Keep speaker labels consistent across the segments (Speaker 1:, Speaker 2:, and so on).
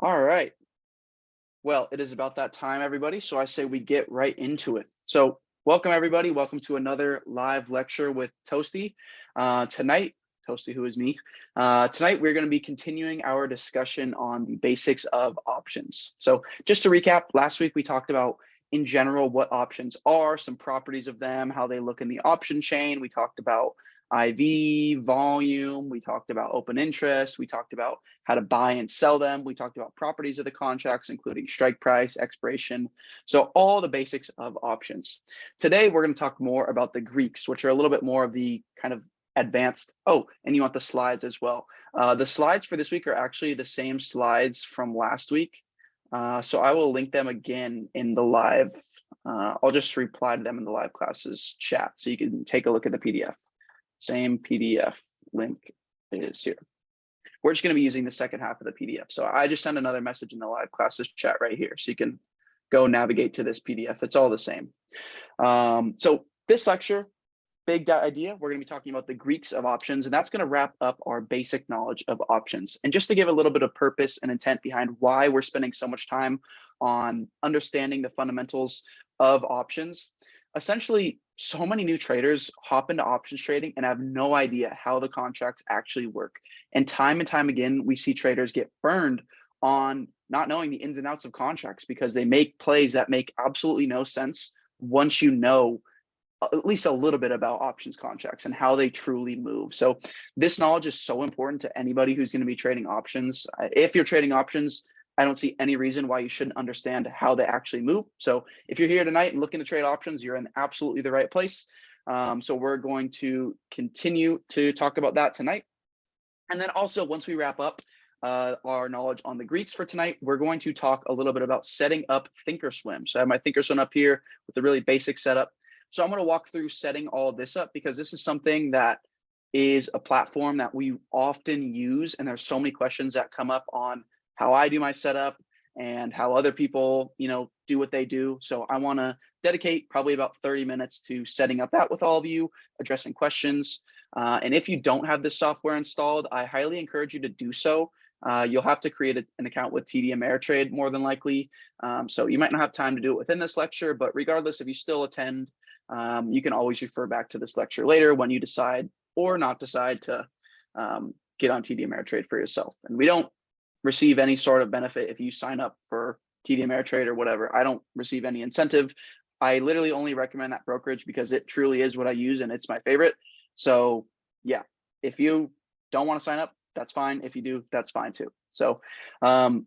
Speaker 1: All right. Well, it is about that time, everybody. So I say we get right into it. So welcome, everybody. Welcome to another live lecture with Tostie. Tonight, Tostie, who is me, tonight we're going to be continuing our discussion on the basics of options. So just to recap, last week we talked about in general what options are, some properties of them, how they look in the option chain. We talked about IV, volume, we talked about open interest, we talked about how to buy and sell them, we talked about properties of the contracts, including strike price, expiration, so all the basics of options. Today, we're going to talk more about the Greeks, which are a little bit more of the kind of advanced. Oh, and you want the slides as well. The slides for this week are actually the same slides from last week. So I will link them again in the live. I'll just reply to them in the live classes chat so you can take a look at the PDF. Same PDF link is here. We're just going to be using the second half of the PDF. So I just sent another message in the live classes chat right here. So you can go navigate to this PDF. It's all the same. So this lecture, big idea, we're going to be talking about the Greeks of options, and that's going to wrap up our basic knowledge of options. And just to give a little bit of purpose and intent behind why we're spending so much time on understanding the fundamentals of options, essentially, so many new traders hop into options trading and have no idea how the contracts actually work. And time again, we see traders get burned on not knowing the ins and outs of contracts because they make plays that make absolutely no sense once you know at least a little bit about options contracts and how they truly move. So this knowledge is so important to anybody who's going to be trading options. If you're trading options, I don't see any reason why you shouldn't understand how they actually move. So if you're here tonight and looking to trade options, you're in absolutely the right place. So we're going to continue to talk about that tonight. And then also, once we wrap up our knowledge on the Greeks for tonight, we're going to talk a little bit about setting up ThinkorSwim. So I have my ThinkorSwim up here with a really basic setup. So I'm going to walk through setting all of this up because this is something that is a platform that we often use. And there's so many questions that come up on how I do my setup and how other people, do what they do. So I want to dedicate probably about 30 minutes to setting up that with all of you, addressing questions. And if you don't have this software installed, I highly encourage you to do so. You'll have to create an account with TDAmeritrade more than likely. So you might not have time to do it within this lecture, but regardless, if you still attend, you can always refer back to this lecture later when you decide or not decide to get on TDAmeritrade for yourself. And we don't receive any sort of benefit if you sign up for TDAmeritrade or whatever. I don't receive any incentive. I literally only recommend that brokerage because it truly is what I use and it's my favorite. So yeah, if you don't want to sign up, that's fine. If you do, that's fine too. So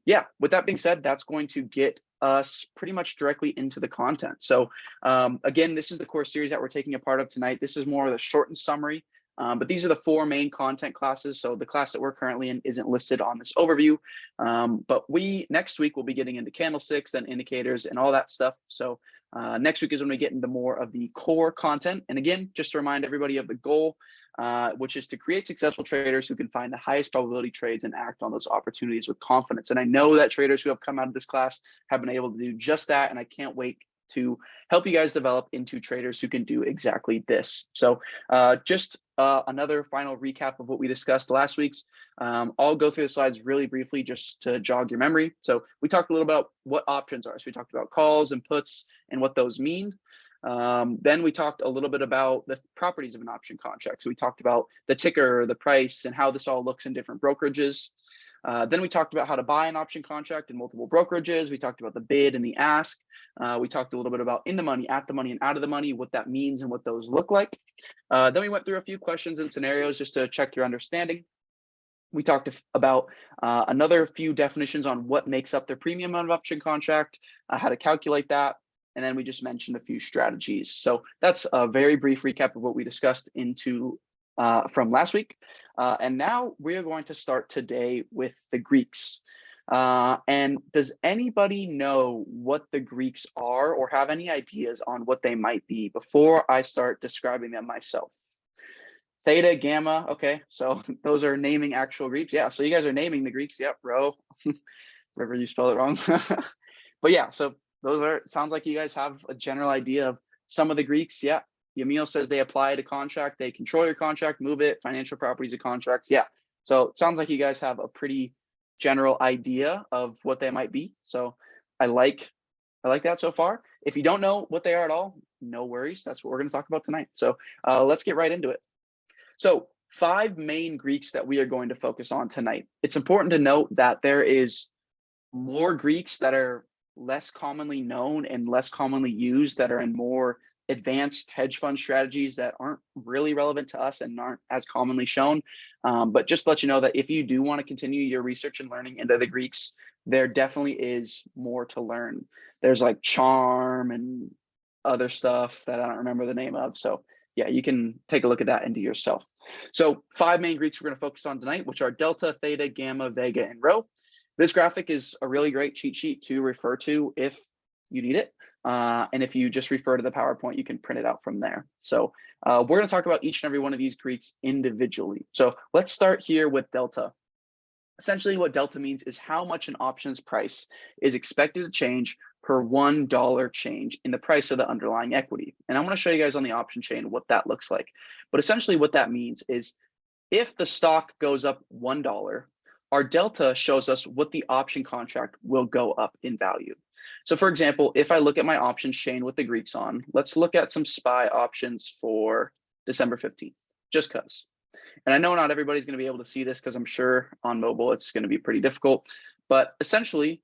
Speaker 1: yeah, with that being said, that's going to get us pretty much directly into the content. So again, this is the course series that we're taking a part of tonight. This is more of a shortened summary. But these are the four main content classes. So the class that we're currently in isn't listed on this overview. But next week, we'll be getting into candlesticks, then indicators and all that stuff. So next week is when we get into more of the core content. And again, just to remind everybody of the goal, which is to create successful traders who can find the highest probability trades and act on those opportunities with confidence. And I know that traders who have come out of this class have been able to do just that. And I can't wait to help you guys develop into traders who can do exactly this. So just another final recap of what we discussed last week's. I'll go through the slides really briefly just to jog your memory. So we talked a little about what options are. So we talked about calls and puts and what those mean. Then we talked a little bit about the properties of an option contract. So we talked about the ticker, the price, and how this all looks in different brokerages. Then we talked about how to buy an option contract in multiple brokerages. We talked about the bid and the ask. We talked a little bit about in the money, at the money, and out of the money, what that means and what those look like. Then we went through a few questions and scenarios just to check your understanding. We talked about another few definitions on what makes up the premium of option contract, how to calculate that. And then we just mentioned a few strategies. So that's a very brief recap of what we discussed from last week. And now we are going to start today with the Greeks. And does anybody know what the Greeks are or have any ideas on what they might be before I start describing them myself? Theta, gamma, okay, so those are naming actual Greeks. Yeah, so you guys are naming the Greeks. Yep, rho, wherever you spell it wrong. But yeah, so sounds like you guys have a general idea of some of the Greeks. Yeah, Yamil says they apply to contract, they control your contract, move it, financial properties of contracts. Yeah, so it sounds like you guys have a pretty general idea of what they might be. So I like that so far. If you don't know what they are at all, no worries. That's what we're going to talk about tonight. So let's get right into it. So 5 main Greeks that we are going to focus on tonight. It's important to note that there is more Greeks that are less commonly known and less commonly used that are in more advanced hedge fund strategies that aren't really relevant to us and aren't as commonly shown. But just to let you know that if you do want to continue your research and learning into the Greeks, there definitely is more to learn. There's like charm and other stuff that I don't remember the name of. So yeah, you can take a look at that into yourself. So 5 main Greeks we're going to focus on tonight, which are delta, theta, gamma, vega, and rho. This graphic is a really great cheat sheet to refer to if you need it. And if you just refer to the PowerPoint, you can print it out from there. So we're going to talk about each and every one of these Greeks individually. So let's start here with delta. Essentially, what delta means is how much an option's price is expected to change per $1 change in the price of the underlying equity. And I'm going to show you guys on the option chain what that looks like. But essentially what that means is if the stock goes up $1, our delta shows us what the option contract will go up in value. So for example, if I look at my options chain with the Greeks on, let's look at some SPY options for December 15th, just because. And I know not everybody's going to be able to see this because I'm sure on mobile it's going to be pretty difficult. But essentially,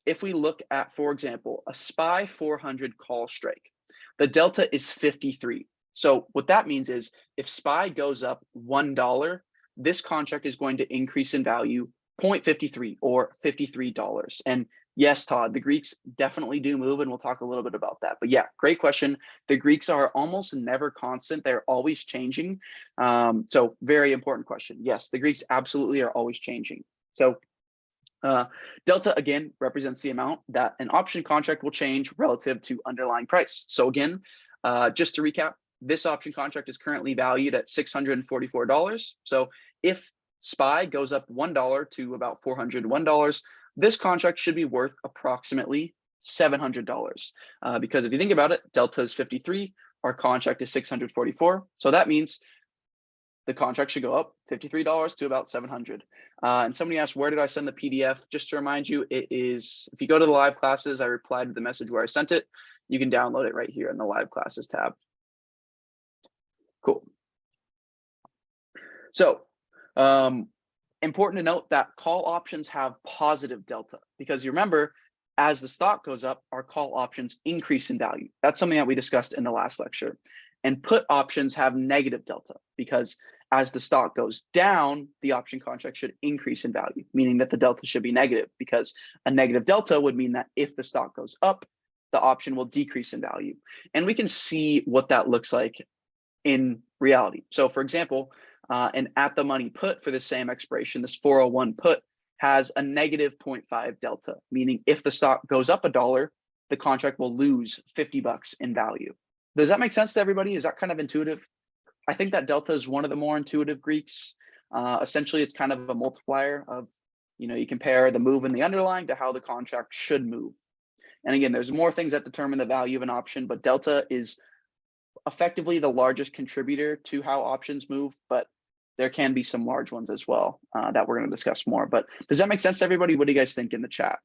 Speaker 1: if we look at, for example, a SPY 400 call strike, the delta is 53. So what that means is if SPY goes up $1, this contract is going to increase in value 0.53 or $53. And yes, Todd, the Greeks definitely do move, and we'll talk a little bit about that. But yeah, great question. The Greeks are almost never constant. They're always changing. So very important question. Yes, the Greeks absolutely are always changing. So delta, again, represents the amount that an option contract will change relative to underlying price. So again, just to recap, this option contract is currently valued at $644. So if SPY goes up $1 to about $401, this contract should be worth approximately $700. Because if you think about it, delta is 53, our contract is 644. So that means the contract should go up $53 to about 700. And somebody asked, where did I send the PDF? Just to remind you, it is, if you go to the live classes, I replied to the message where I sent it. You can download it right here in the live classes tab. Cool. So important to note that call options have positive delta because you remember, as the stock goes up, our call options increase in value. That's something that we discussed in the last lecture. And put options have negative delta because as the stock goes down, the option contract should increase in value, meaning that the delta should be negative because a negative delta would mean that if the stock goes up, the option will decrease in value. And we can see what that looks like in reality. So for example, an at the money put for the same expiration, this 401 put has a negative 0.5 delta, meaning if the stock goes up $1, the contract will lose $50 in value. Does that make sense to everybody? Is that kind of intuitive? I think that delta is one of the more intuitive Greeks. Essentially, it's kind of a multiplier of, you compare the move in the underlying to how the contract should move. And again, there's more things that determine the value of an option, but delta is effectively the largest contributor to how options move, but there can be some large ones as well that we're going to discuss more. But does that make sense to everybody? What do you guys think in the chat?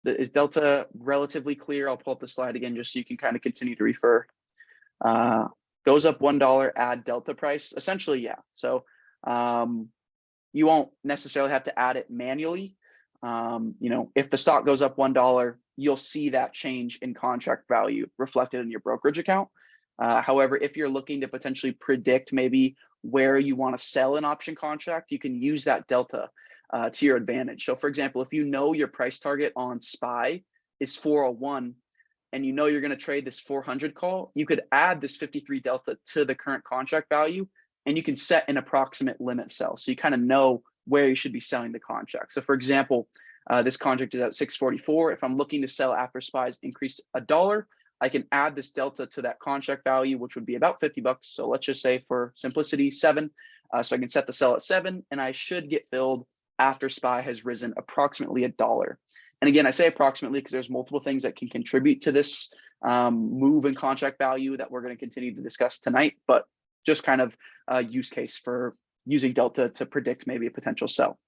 Speaker 1: Is delta relatively clear? I'll pull up the slide again just so you can kind of continue to refer. Goes up $1, add delta price. Essentially, yeah. So you won't necessarily have to add it manually. If the stock goes up $1, you'll see that change in contract value reflected in your brokerage account. However, if you're looking to potentially predict maybe where you want to sell an option contract, you can use that delta to your advantage. So for example, if you know your price target on SPY is 401 and you know you're going to trade this 400 call, you could add this 53 delta to the current contract value and you can set an approximate limit sell. So you kind of know where you should be selling the contract. So for example, this contract is at 644. If I'm looking to sell after SPY's increase $1, I can add this delta to that contract value, which would be about $50. So let's just say for simplicity, 7. So I can set the sell at 7 and I should get filled after SPY has risen approximately $1. And again, I say approximately because there's multiple things that can contribute to this move in contract value that we're going to continue to discuss tonight, but just kind of a use case for using delta to predict maybe a potential sell.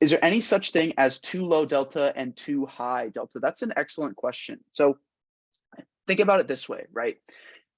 Speaker 1: Is there any such thing as too low delta and too high delta? That's an excellent question. So think about it this way, right?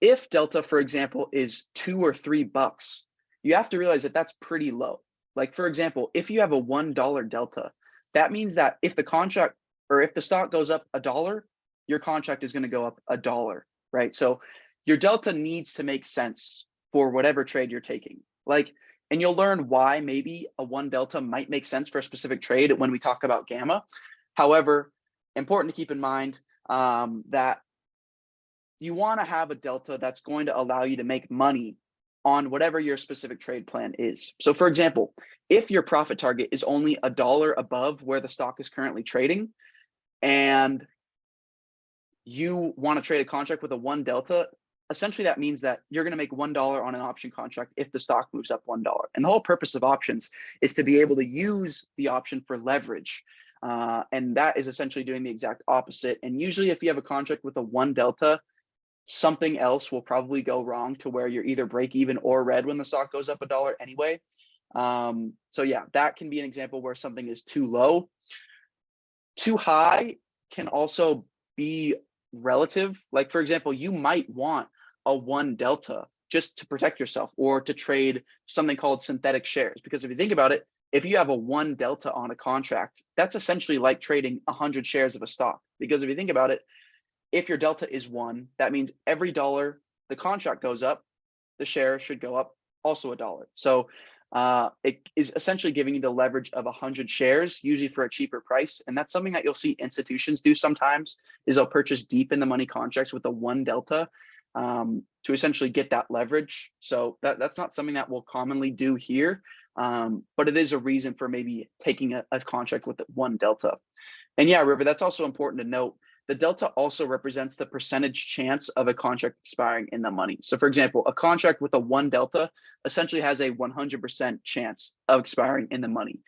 Speaker 1: If delta, for example, is $2 or $3, you have to realize that that's pretty low. Like, for example, if you have a $1 delta, that means that if the contract or if the stock goes up $1, your contract is going to go up $1, right? So your delta needs to make sense for whatever trade you're taking. Like, and you'll learn why maybe a 1 delta might make sense for a specific trade when we talk about gamma. However, important to keep in mind that you want to have a delta that's going to allow you to make money on whatever your specific trade plan is. So for example, if your profit target is only $1 above where the stock is currently trading, and you want to trade a contract with a 1 delta, essentially that means that you're going to make $1 on an option contract if the stock moves up $1. And the whole purpose of options is to be able to use the option for leverage. And that is essentially doing the exact opposite. And usually if you have a contract with a 1 delta, something else will probably go wrong to where you're either break even or red when the stock goes up $1 anyway. So yeah, that can be an example where something is too low. Too high can also be relative. Like for example, you might want a 1 delta just to protect yourself or to trade something called synthetic shares. Because if you think about it, if you have a 1 delta on a contract, that's essentially like trading 100 shares of a stock. Because if you think about it, if your delta is 1, that means every dollar the contract goes up, the share should go up also $1. So it is essentially giving you the leverage of 100 shares, usually for a cheaper price. And that's something that you'll see institutions do sometimes, is they'll purchase deep in the money contracts with a 1 delta to essentially get that leverage. So that's not something that we'll commonly do here, but it is a reason for maybe taking a contract with 1 delta. And yeah, River, that's also important to note. The delta also represents the percentage chance of a contract expiring in the money. So for example, a contract with a 1 delta essentially has a 100% chance of expiring in the money.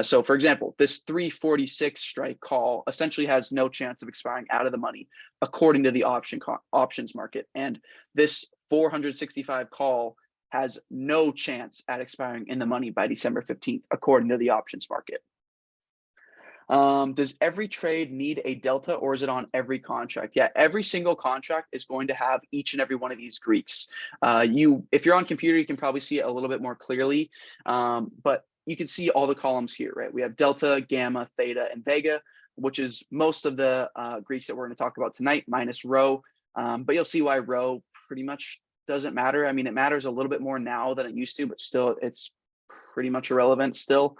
Speaker 1: So for example, this 346 strike call essentially has no chance of expiring out of the money according to the options market. And this 465 call has no chance at expiring in the money by December 15th, according to the options market. Does every trade need a delta, or is it on every contract? Yeah, every single contract is going to have each and every one of these Greeks. If you're on computer, you can probably see it a little bit more clearly, but you can see all the columns here, right? We have delta, gamma, theta, and Vega, which is most of the Greeks that we're going to talk about tonight, minus rho. But you'll see why rho pretty much doesn't matter. I mean, it matters a little bit more now than it used to, but still, it's pretty much irrelevant still.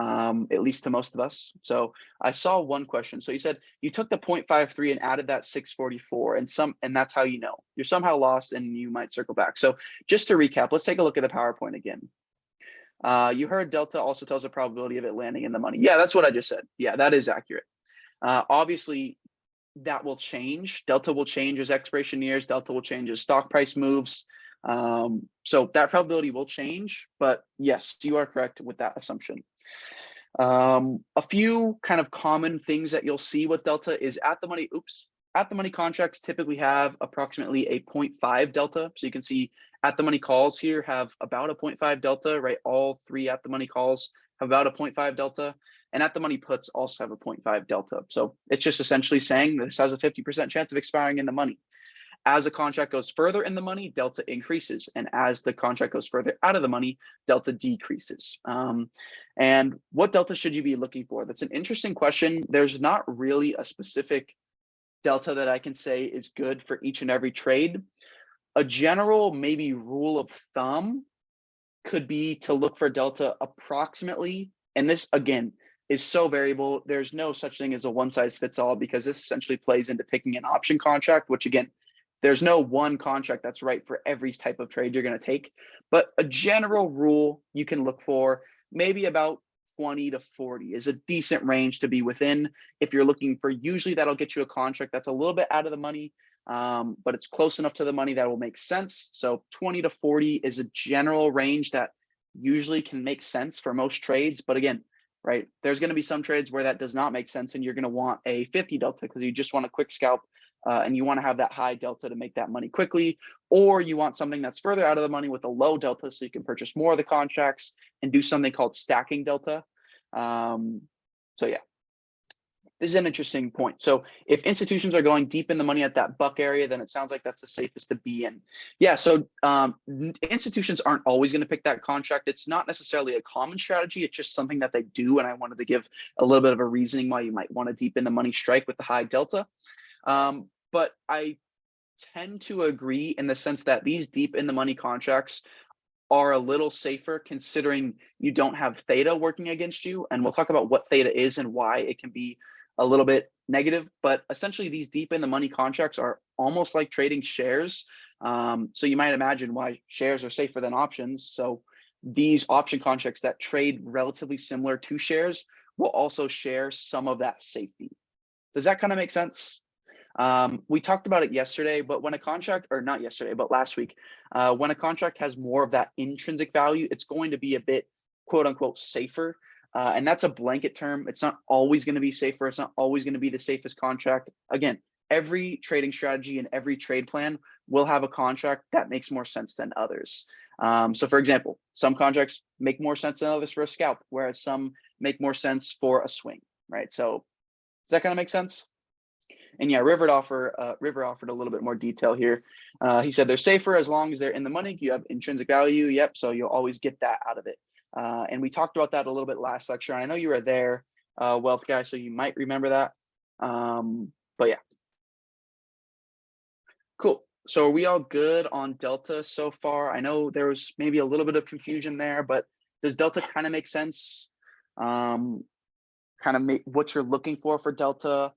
Speaker 1: At least to most of us. So I saw one question. So you said you took the 0.53 and added that 644 and that's how you know. You're somehow lost and you might circle back. So just to recap, let's take a look at the PowerPoint again. You heard delta also tells the probability of it landing in the money. Yeah, that's what I just said. Yeah, that is accurate. Obviously, that will change. Delta will change as expiration nears. Delta will change as stock price moves. So that probability will change. But yes, you are correct with that assumption. A few kind of common things that you'll see with delta is at the money contracts typically have approximately a 0.5 delta. So you can see at the money calls here have about a 0.5 delta, right? All 3 at the money calls have about a 0.5 delta, and at the money puts also have a 0.5 delta. So it's just essentially saying this has a 50% chance of expiring in the money. As a contract goes further in the money, delta increases. And as the contract goes further out of the money, delta decreases. And what delta should you be looking for? That's an interesting question. There's not really a specific delta that I can say is good for each and every trade. A general maybe rule of thumb could be to look for delta approximately. And this, again, is so variable. There's no such thing as a one size fits all, because this essentially plays into picking an option contract, which again, there's no one contract that's right for every type of trade you're going to take, but a general rule you can look for, maybe about 20 to 40 is a decent range to be within. If you're looking for, usually that'll get you a contract that's a little bit out of the money, but it's close enough to the money that will make sense. So 20 to 40 is a general range that usually can make sense for most trades. But again, right, there's going to be some trades where that does not make sense, and you're going to want a 50 delta because you just want a quick scalp. And you want to have that high delta to make that money quickly, or you want something that's further out of the money with a low delta so you can purchase more of the contracts and do something called stacking delta. So yeah, this is an interesting point. So if institutions are going deep in the money at that buck area, then it sounds like that's the safest to be in. Yeah, so institutions aren't always going to pick that contract. It's not necessarily a common strategy. It's just something that they do. And I wanted to give a little bit of a reasoning why you might want to deep in the money strike with the high delta. But I tend to agree in the sense that these deep in the money contracts are a little safer considering you don't have theta working against you. And we'll talk about what theta is and why it can be a little bit negative. But essentially, these deep in the money contracts are almost like trading shares. So you might imagine why shares are safer than options. So these option contracts that trade relatively similar to shares will also share some of that safety. Does that kind of make sense? We talked about it yesterday, but when a contract, or not yesterday, but last week, when a contract has more of that intrinsic value, it's going to be a bit quote unquote safer. And that's a blanket term. It's not always going to be safer. It's not always going to be the safest contract. Again, every trading strategy and every trade plan will have a contract that makes more sense than others. So for example, some contracts make more sense than others for a scalp, whereas some make more sense for a swing, right? So does that kind of make sense? And yeah, River offered a little bit more detail here. He said they're safer as long as they're in the money. You have intrinsic value. Yep. So you'll always get that out of it. And we talked about that a little bit last lecture. I know you were there, wealth guy, so you might remember that. But yeah. Cool. So are we all good on Delta so far? I know there was maybe a little bit of confusion there, but does Delta kind of make sense? Kind of make what you're looking for Delta.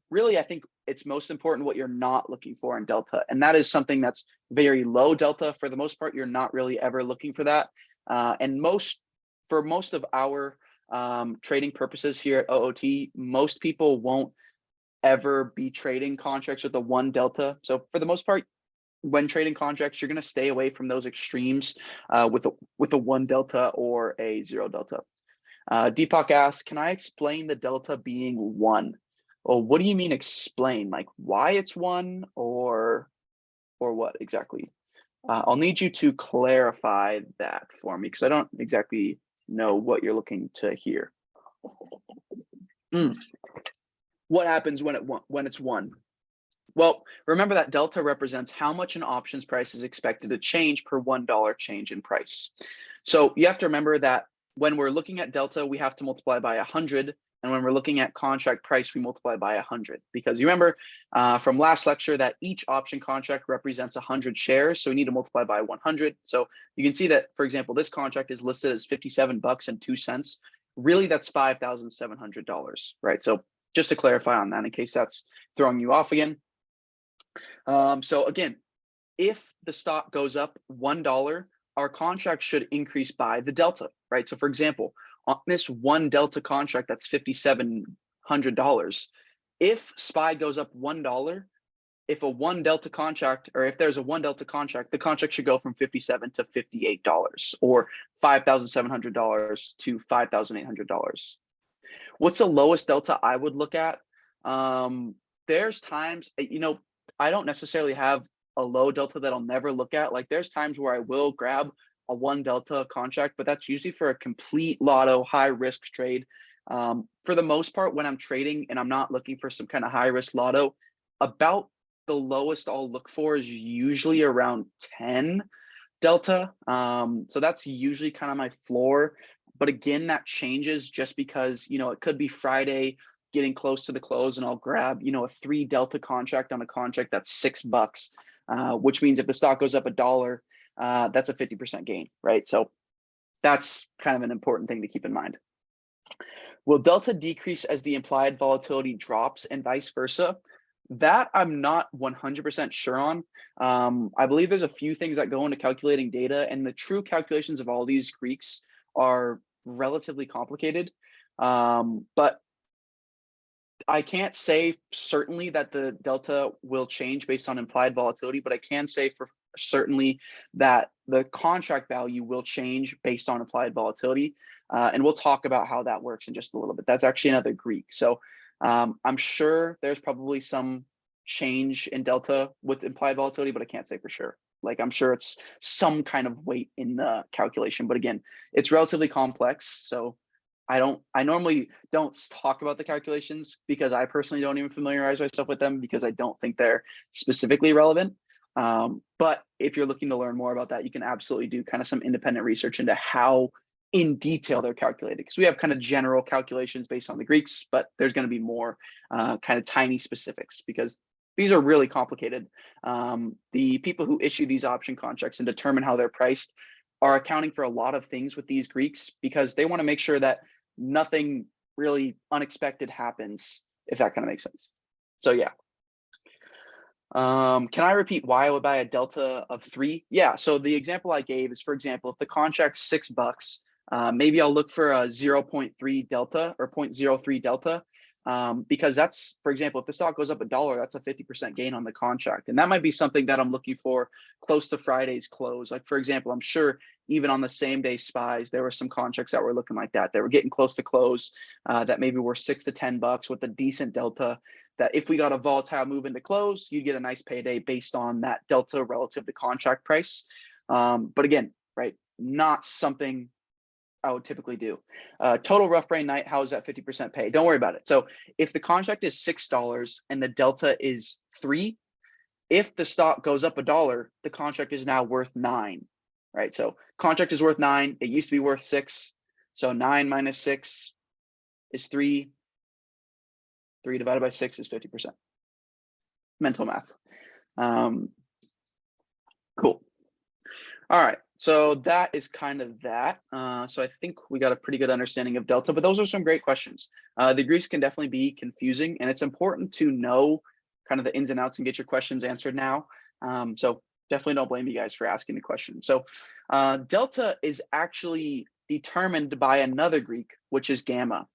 Speaker 1: Really, I think it's most important what you're not looking for in Delta. And that is something that's very low Delta. For the most part, you're not really ever looking for that. And for most of our trading purposes here at OOT, most people won't ever be trading contracts with a 1 Delta. So for the most part, when trading contracts, you're going to stay away from those extremes with a 1 Delta or a 0 Delta. Deepak asks, can I explain the Delta being 1? Well, what do you mean explain? Like why it's 1 or what exactly? I'll need you to clarify that for me because I don't exactly know what you're looking to hear. What happens when it's 1? Well, remember that delta represents how much an options price is expected to change per $1 change in price. So you have to remember that when we're looking at delta, we have to multiply by 100. And when we're looking at contract price, we multiply by 100. Because you remember from last lecture that each option contract represents 100 shares. So we need to multiply by 100. So you can see that, for example, this contract is listed as 57 bucks and 2 cents. Really, that's $5,700, right? So just to clarify on that, in case that's throwing you off again. So again, if the stock goes up $1, our contract should increase by the delta, right? So for example, on this 1 delta contract, that's $5,700. If SPY goes up $1, if a 1 delta contract, or if there's a 1 delta contract, the contract should go from $57 to $58 or $5,700 to $5,800. What's the lowest delta I would look at? There's times, I don't necessarily have a low delta that I'll never look at. Like there's times where I will grab a 1 delta contract, but that's usually for a complete lotto high risk trade. For the most part, when I'm trading and I'm not looking for some kind of high risk lotto, about the lowest I'll look for is usually around 10 delta. So that's usually kind of my floor. But again, that changes just because, it could be Friday getting close to the close and I'll grab, a 3 delta contract on a contract that's $6, which means if the stock goes up $1, that's a 50% gain, right? So that's kind of an important thing to keep in mind. Will delta decrease as the implied volatility drops and vice versa? That I'm not 100% sure on. I believe there's a few things that go into calculating data, and the true calculations of all these Greeks are relatively complicated. But I can't say certainly that the delta will change based on implied volatility, but I can say for certainly that the contract value will change based on applied volatility. And we'll talk about how that works in just a little bit. That's actually another Greek. So I'm sure there's probably some change in delta with implied volatility, but I can't say for sure. Like I'm sure it's some kind of weight in the calculation, but again, it's relatively complex. So I normally don't talk about the calculations because I personally don't even familiarize myself with them because I don't think they're specifically relevant. But if you're looking to learn more about that, you can absolutely do kind of some independent research into how in detail they're calculated, because we have kind of general calculations based on the Greeks, but there's going to be more kind of tiny specifics because these are really complicated. The people who issue these option contracts and determine how they're priced are accounting for a lot of things with these Greeks because they want to make sure that nothing really unexpected happens, if that kind of makes sense. So yeah. Can I repeat why I would buy a delta of 3? Yeah, so the example I gave is, for example, if the contract's $6, maybe I'll look for a 0.3 delta or 0.03 delta, because that's, for example, if the stock goes up $1, that's a 50% gain on the contract. And that might be something that I'm looking for close to Friday's close. Like, for example, I'm sure even on the same day SPYs, there were some contracts that were looking like that. They were getting close to close, that maybe were $6 to $10 with a decent delta, that if we got a volatile move into close, you'd get a nice payday based on that delta relative to contract price. But again, right, not something I would typically do. Total rough brain night, how is that 50% pay? Don't worry about it. So if the contract is $6 and the delta is 3, if the stock goes up $1, the contract is now worth 9, right? So contract is worth 9. It used to be worth 6. So 9 minus 6 is 3. 3 divided by 6 is 50%. Mental math. Cool. All right. So that is kind of that. So I think we got a pretty good understanding of delta, but those are some great questions. The Greeks can definitely be confusing, and it's important to know kind of the ins and outs and get your questions answered now. So definitely don't blame you guys for asking the question. So delta is actually determined by another Greek, which is gamma.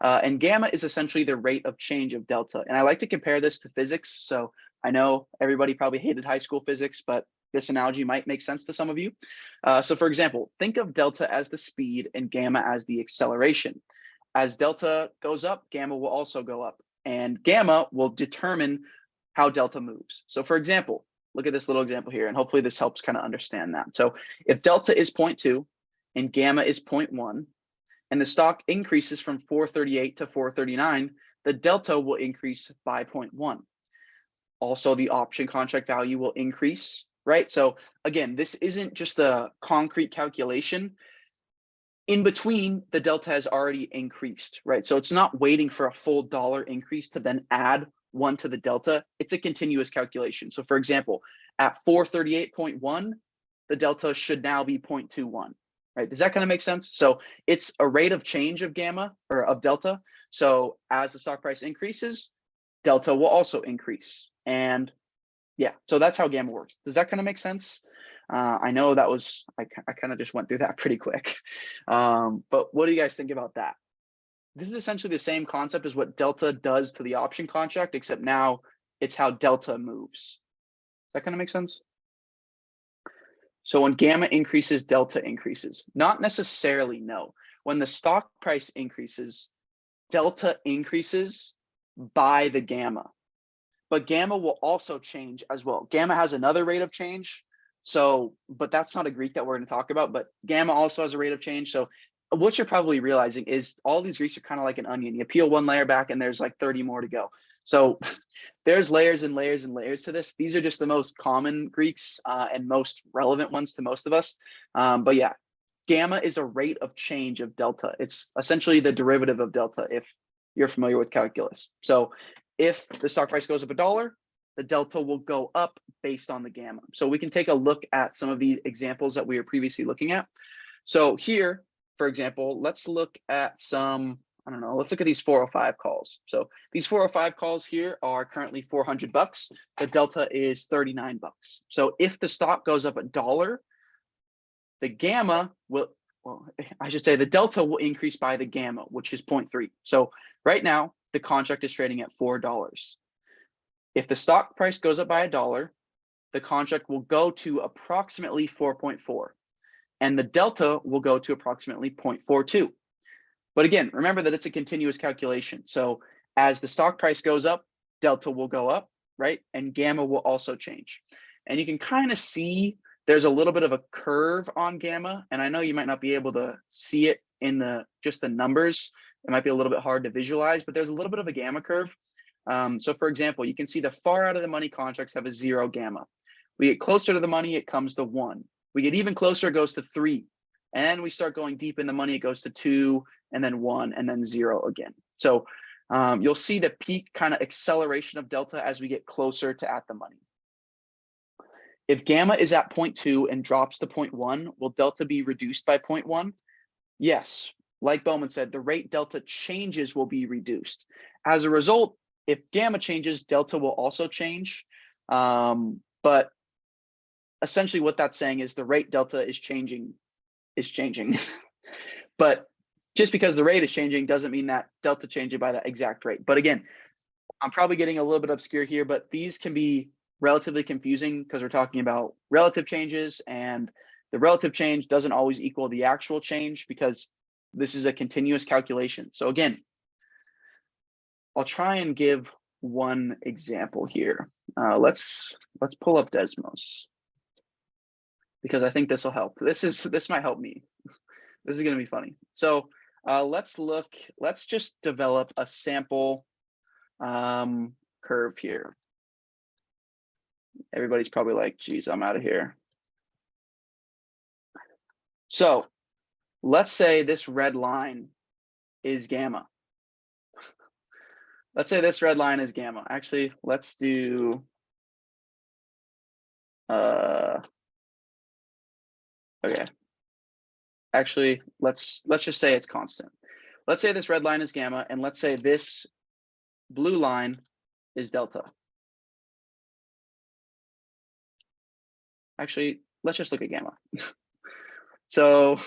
Speaker 1: And gamma is essentially the rate of change of delta. And I like to compare this to physics. So I know everybody probably hated high school physics, but this analogy might make sense to some of you. So for example, think of delta as the speed and gamma as the acceleration. As delta goes up, gamma will also go up, and gamma will determine how delta moves. So for example, look at this little example here, and hopefully this helps kind of understand that. So if delta is 0.2 and gamma is 0.1, and the stock increases from 438 to 439, the delta will increase by 0.1. Also, the option contract value will increase, right? So again, this isn't just a concrete calculation. In between, the delta has already increased, right? So it's not waiting for a full dollar increase to then add 1 to the delta. It's a continuous calculation. So for example, at 438.1, the delta should now be 0.21. Right? Does that kind of make sense? So it's a rate of change of gamma or of delta. So as the stock price increases, delta will also increase. And yeah, so that's how gamma works. Does that kind of make sense? I know that was, I kind of just went through that pretty quick. But what do you guys think about that? This is essentially the same concept as what delta does to the option contract, except now it's how delta moves. Does that kind of make sense? So when gamma increases, delta increases. Not necessarily, no. When the stock price increases, delta increases by the gamma. But gamma will also change as well. Gamma has another rate of change. So, but that's not a Greek that we're going to talk about, but gamma also has a rate of change. So what you're probably realizing is all these Greeks are kind of like an onion. You peel one layer back and there's like 30 more to go. So there's layers and layers and layers to this. These are just the most common Greeks and most relevant ones to most of us. But yeah, gamma is a rate of change of delta. It's essentially the derivative of delta if you're familiar with calculus. So if the stock price goes up $1, the delta will go up based on the gamma. So we can take a look at some of the examples that we were previously looking at. So here, for example, let's look at some, I don't know, let's look at these 405 calls. So these 405 calls here are currently $400. The delta is $39. So if the stock goes up $1, the gamma will, well, I should say the delta will increase by the gamma, which is 0.3. So right now, the contract is trading at $4. If the stock price goes up by $1, the contract will go to approximately 4.4, and the delta will go to approximately 0.42. But again, remember that it's a continuous calculation. So as the stock price goes up, delta will go up, right? And gamma will also change. And you can kind of see there's a little bit of a curve on gamma. And I know you might not be able to see it in just the numbers, it might be a little bit hard to visualize, but there's a little bit of a gamma curve. So for example, you can see the far out of the money contracts have a 0 gamma. We get closer to the money, it comes to 1. We get even closer, it goes to 3. And we start going deep in the money, it goes to 2, and then 1, and then 0 again. So you'll see the peak kind of acceleration of delta as we get closer to at the money. If gamma is at 0.2 and drops to 0.1, will delta be reduced by 0.1? Yes, like Bowman said, the rate delta changes will be reduced. As a result, if gamma changes, delta will also change. But essentially what that's saying is the rate delta is changing. But just because the rate is changing doesn't mean that delta changing by that exact rate. But again, I'm probably getting a little bit obscure here, but these can be relatively confusing because we're talking about relative changes, and the relative change doesn't always equal the actual change because this is a continuous calculation. So again, I'll try and give one example here. Let's pull up Desmos because I think this will help. This might help me. This is going to be funny. So let's just develop a sample curve here. Everybody's probably like, geez, I'm out of here. So let's say this red line is gamma. Let's say this red line is gamma. Actually, let's do okay. Actually, let's just say it's constant. Let's say this red line is gamma, and let's say this blue line is delta. Actually, let's just look at gamma. So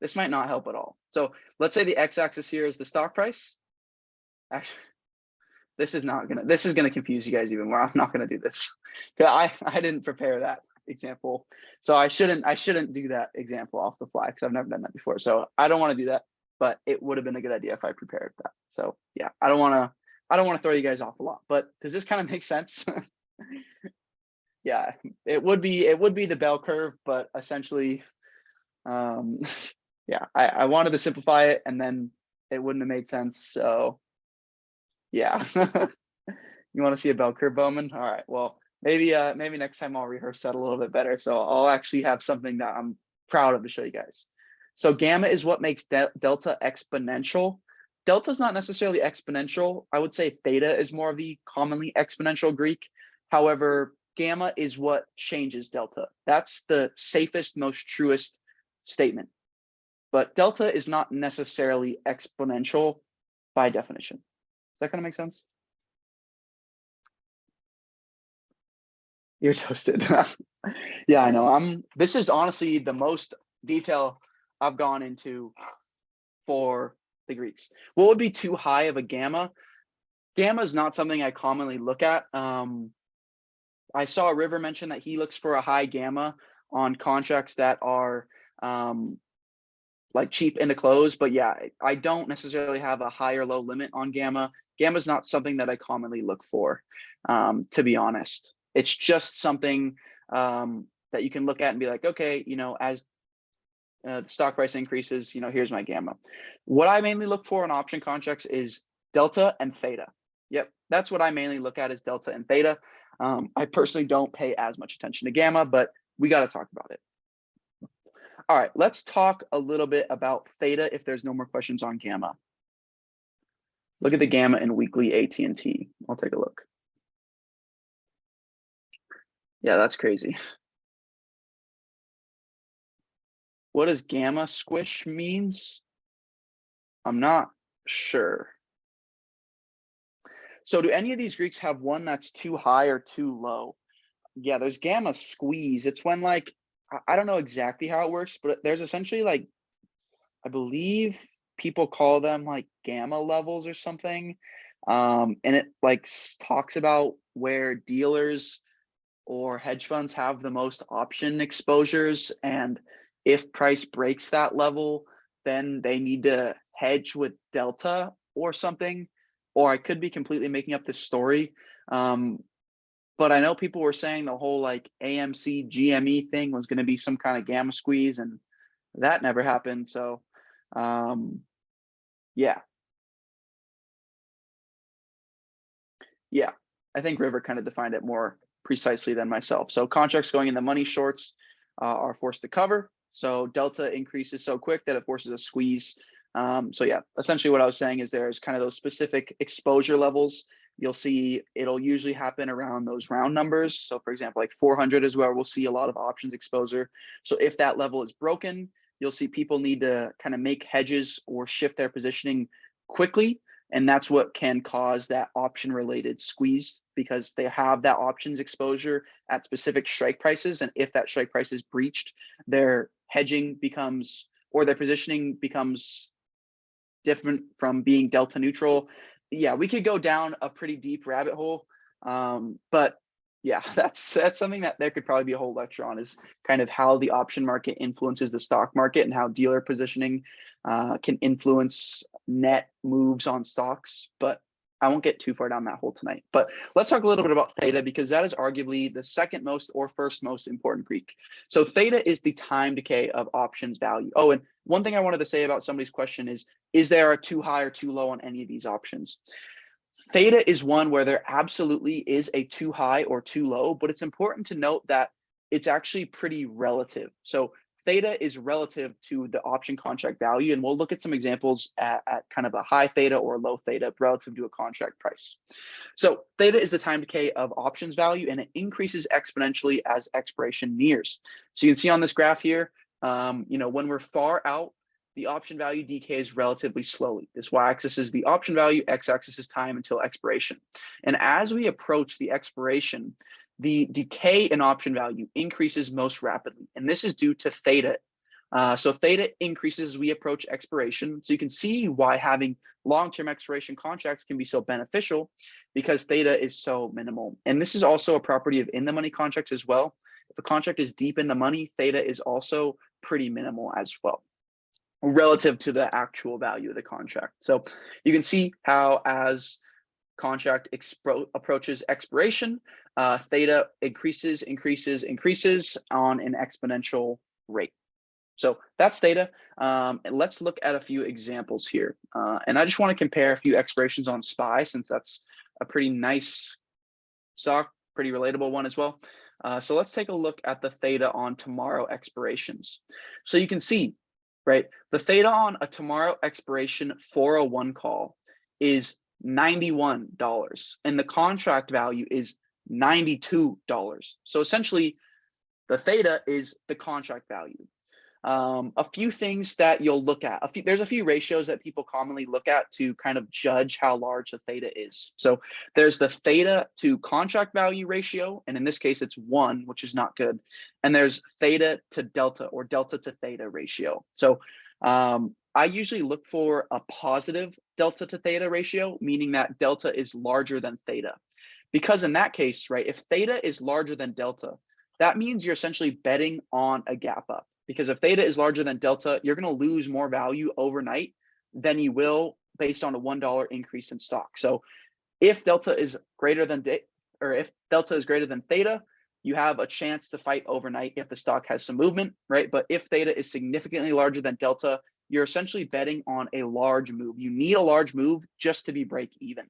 Speaker 1: this might not help at all. So let's say the x-axis here is the stock price. Actually, this is gonna confuse you guys even more. I'm not gonna do this. I didn't prepare that example, so I shouldn't do that example off the fly because I've never done that before. So I don't want to do that, but it would have been a good idea if I prepared that. So yeah, I don't want to throw you guys off a lot, but does this kind of make sense? Yeah, it would be the bell curve, but essentially, yeah, I wanted to simplify it and then it wouldn't have made sense. So yeah. You want to see a bell curve, Bowman? All right, well, maybe next time I'll rehearse that a little bit better. So I'll actually have something that I'm proud of to show you guys. So gamma is what makes delta exponential. Delta is not necessarily exponential. I would say theta is more of the commonly exponential Greek. However, gamma is what changes delta. That's the safest, most truest statement. But delta is not necessarily exponential by definition. Does that kind of make sense? You're toasted. Yeah, I know. This is honestly the most detail I've gone into for the Greeks. What would be too high of a gamma? Gamma is not something I commonly look at. I saw River mention that he looks for a high gamma on contracts that are like cheap into close, but yeah, I don't necessarily have a high or low limit on gamma. Gamma is not something that I commonly look for, to be honest. It's just something that you can look at and be like, okay, you know, as the stock price increases, you know, here's my gamma. What I mainly look for in option contracts is delta and theta. Yep, that's what I mainly look at is delta and theta. I personally don't pay as much attention to gamma, but we got to talk about it. All right, let's talk a little bit about theta if there's no more questions on gamma. Look at the gamma in weekly AT&T. I'll take a look. Yeah, that's crazy. What does gamma squish means? I'm not sure. So do any of these Greeks have one that's too high or too low? Yeah, there's gamma squeeze. It's when like, I don't know exactly how it works, but there's essentially like, I believe people call them like gamma levels or something. And it like talks about where dealers or hedge funds have the most option exposures. And if price breaks that level, then they need to hedge with delta or something. Or I could be completely making up this story. But I know people were saying the whole like AMC GME thing was going to be some kind of gamma squeeze, and that never happened. So Yeah. Yeah, I think River kind of defined it more precisely than myself. So contracts going in the money shorts are forced to cover. So delta increases so quick that it forces a squeeze. So yeah, essentially what I was saying is there's kind of those specific exposure levels. You'll see it'll usually happen around those round numbers. So for example, like 400 is where we'll see a lot of options exposure. So if that level is broken, you'll see people need to kind of make hedges or shift their positioning quickly, and that's what can cause that option related squeeze, because they have that options exposure at specific strike prices. And if that strike price is breached, their hedging becomes, or their positioning becomes different from being delta neutral. Yeah, we could go down a pretty deep rabbit hole. But yeah, that's something that there could probably be a whole lecture on, is kind of how the option market influences the stock market and how dealer positioning can influence net moves on stocks. But I won't get too far down that hole tonight. But let's talk a little bit about theta, because that is arguably the second most or first most important Greek. So theta is the time decay of options value. Oh, and one thing I wanted to say about somebody's question is there a too high or too low on any of these options? Theta is one where there absolutely is a too high or too low, but it's important to note that it's actually pretty relative. So theta is relative to the option contract value, and we'll look at some examples at kind of a high theta or low theta relative to a contract price. So theta is the time decay of options value, and it increases exponentially as expiration nears. So you can see on this graph here, when we're far out, the option value decays relatively slowly. This y-axis is the option value, x-axis is time until expiration. And as we approach the expiration, the decay in option value increases most rapidly. And this is due to theta. So theta increases as we approach expiration. So you can see why having long-term expiration contracts can be so beneficial, because theta is so minimal. And this is also a property of in-the-money contracts as well. If a contract is deep in the money, theta is also pretty minimal as well, relative to the actual value of the contract. So you can see how as contract approaches expiration, theta increases on an exponential rate. So that's theta. And let's look at a few examples here. And I just want to compare a few expirations on SPY, since that's a pretty nice stock, pretty relatable one as well. So let's take a look at the theta on tomorrow expirations. So you can see, right, the theta on a tomorrow expiration 401 call is $91, and the contract value is $92. So essentially, the theta is the contract value. A few things that you'll look at. There's a few ratios that people commonly look at to kind of judge how large the theta is. So there's the theta to contract value ratio, and in this case, it's 1, which is not good. And there's theta to delta, or delta to theta ratio. So I usually look for a positive delta to theta ratio, meaning that delta is larger than theta. Because in that case, right, if theta is larger than delta, that means you're essentially betting on a gap up. Because if theta is larger than delta, you're going to lose more value overnight than you will based on a $1 increase in stock. So if delta is greater than theta, you have a chance to fight overnight if the stock has some movement, right? But if theta is significantly larger than delta, you're essentially betting on a large move. You need a large move just to be break even.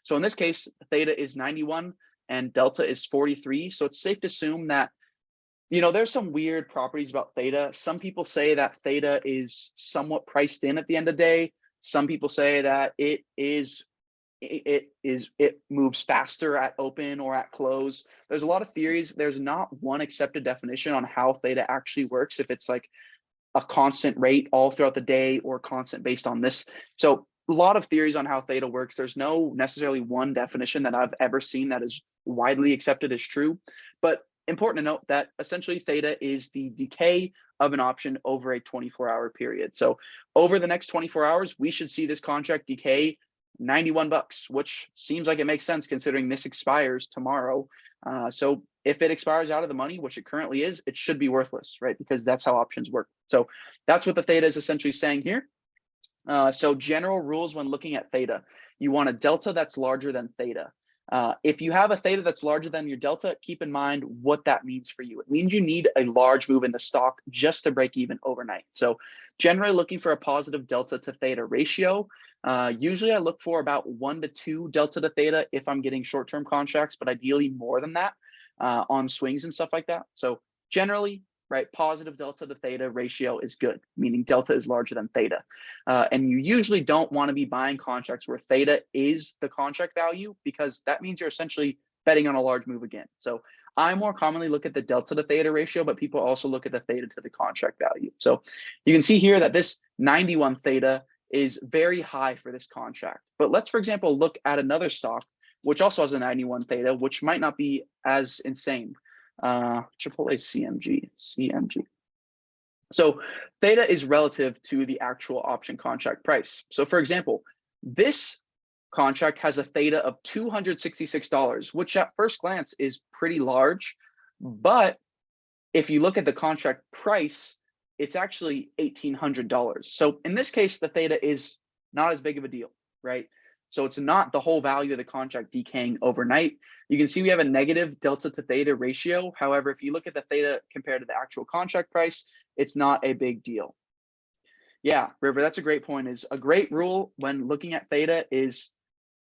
Speaker 1: So in this case, theta is 91 and delta is 43. So it's safe to assume that, there's some weird properties about theta. Some people say that theta is somewhat priced in at the end of the day. Some people say that it moves faster at open or at close. There's a lot of theories. There's not one accepted definition on how theta actually works, if it's like a constant rate all throughout the day or constant based on this. So a lot of theories on how theta works. There's no necessarily one definition that I've ever seen that is widely accepted as true. But important to note that essentially theta is the decay of an option over a 24-hour period. So over the next 24 hours, we should see this contract decay $91, which seems like it makes sense considering this expires tomorrow. So if it expires out of the money, which it currently is, it should be worthless, right? Because that's how options work. So that's what the theta is essentially saying here. So general rules when looking at theta: you want a delta that's larger than theta. If you have a theta that's larger than your delta, keep in mind what that means for you. It means you need a large move in the stock just to break even overnight. So generally looking for a positive delta to theta ratio. Usually I look for about 1 to 2 delta to theta if I'm getting short-term contracts, but ideally more than that on swings and stuff like that. So generally, right, positive delta to theta ratio is good, meaning delta is larger than theta. And you usually don't want to be buying contracts where theta is the contract value, because that means you're essentially betting on a large move again. So I more commonly look at the delta to theta ratio, but people also look at the theta to the contract value. So you can see here that this 91 theta is very high for this contract. But let's, for example, look at another stock, which also has a 91 theta, which might not be as insane. Chipotle CMG. So theta is relative to the actual option contract price. So for example, this contract has a theta of $266, which at first glance is pretty large. But if you look at the contract price, it's actually $1,800. So in this case, the theta is not as big of a deal, right? So it's not the whole value of the contract decaying overnight. You can see we have a negative delta to theta ratio. However, if you look at the theta compared to the actual contract price, it's not a big deal. Yeah, River, that's a great point. Is a great rule when looking at theta is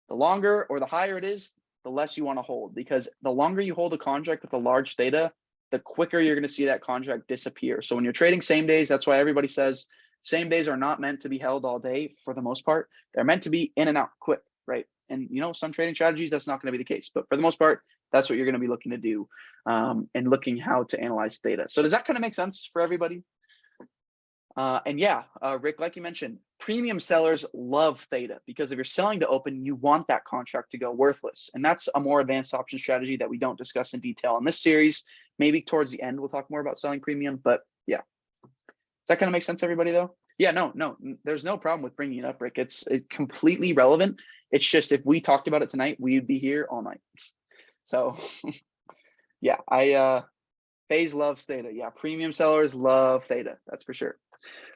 Speaker 1: the longer or the higher it is, the less you want to hold, because the longer you hold a contract with a large theta, the quicker you're going to see that contract disappear. So when you're trading same days, that's why everybody says same days are not meant to be held all day for the most part. They're meant to be in and out quick, right? And you know, some trading strategies, that's not going to be the case. But for the most part, that's what you're going to be looking to do and looking how to analyze theta. So does that kind of make sense for everybody? And yeah, Rick, like you mentioned, premium sellers love theta because if you're selling to open, you want that contract to go worthless. And that's a more advanced option strategy that we don't discuss in detail in this series. Maybe towards the end, we'll talk more about selling premium, but yeah. Does that kind of make sense, everybody, though? Yeah, no, there's no problem with bringing it up, Rick. It's completely relevant. It's just if we talked about it tonight, we'd be here all night. So yeah, FaZe loves theta. Yeah, premium sellers love theta. That's for sure.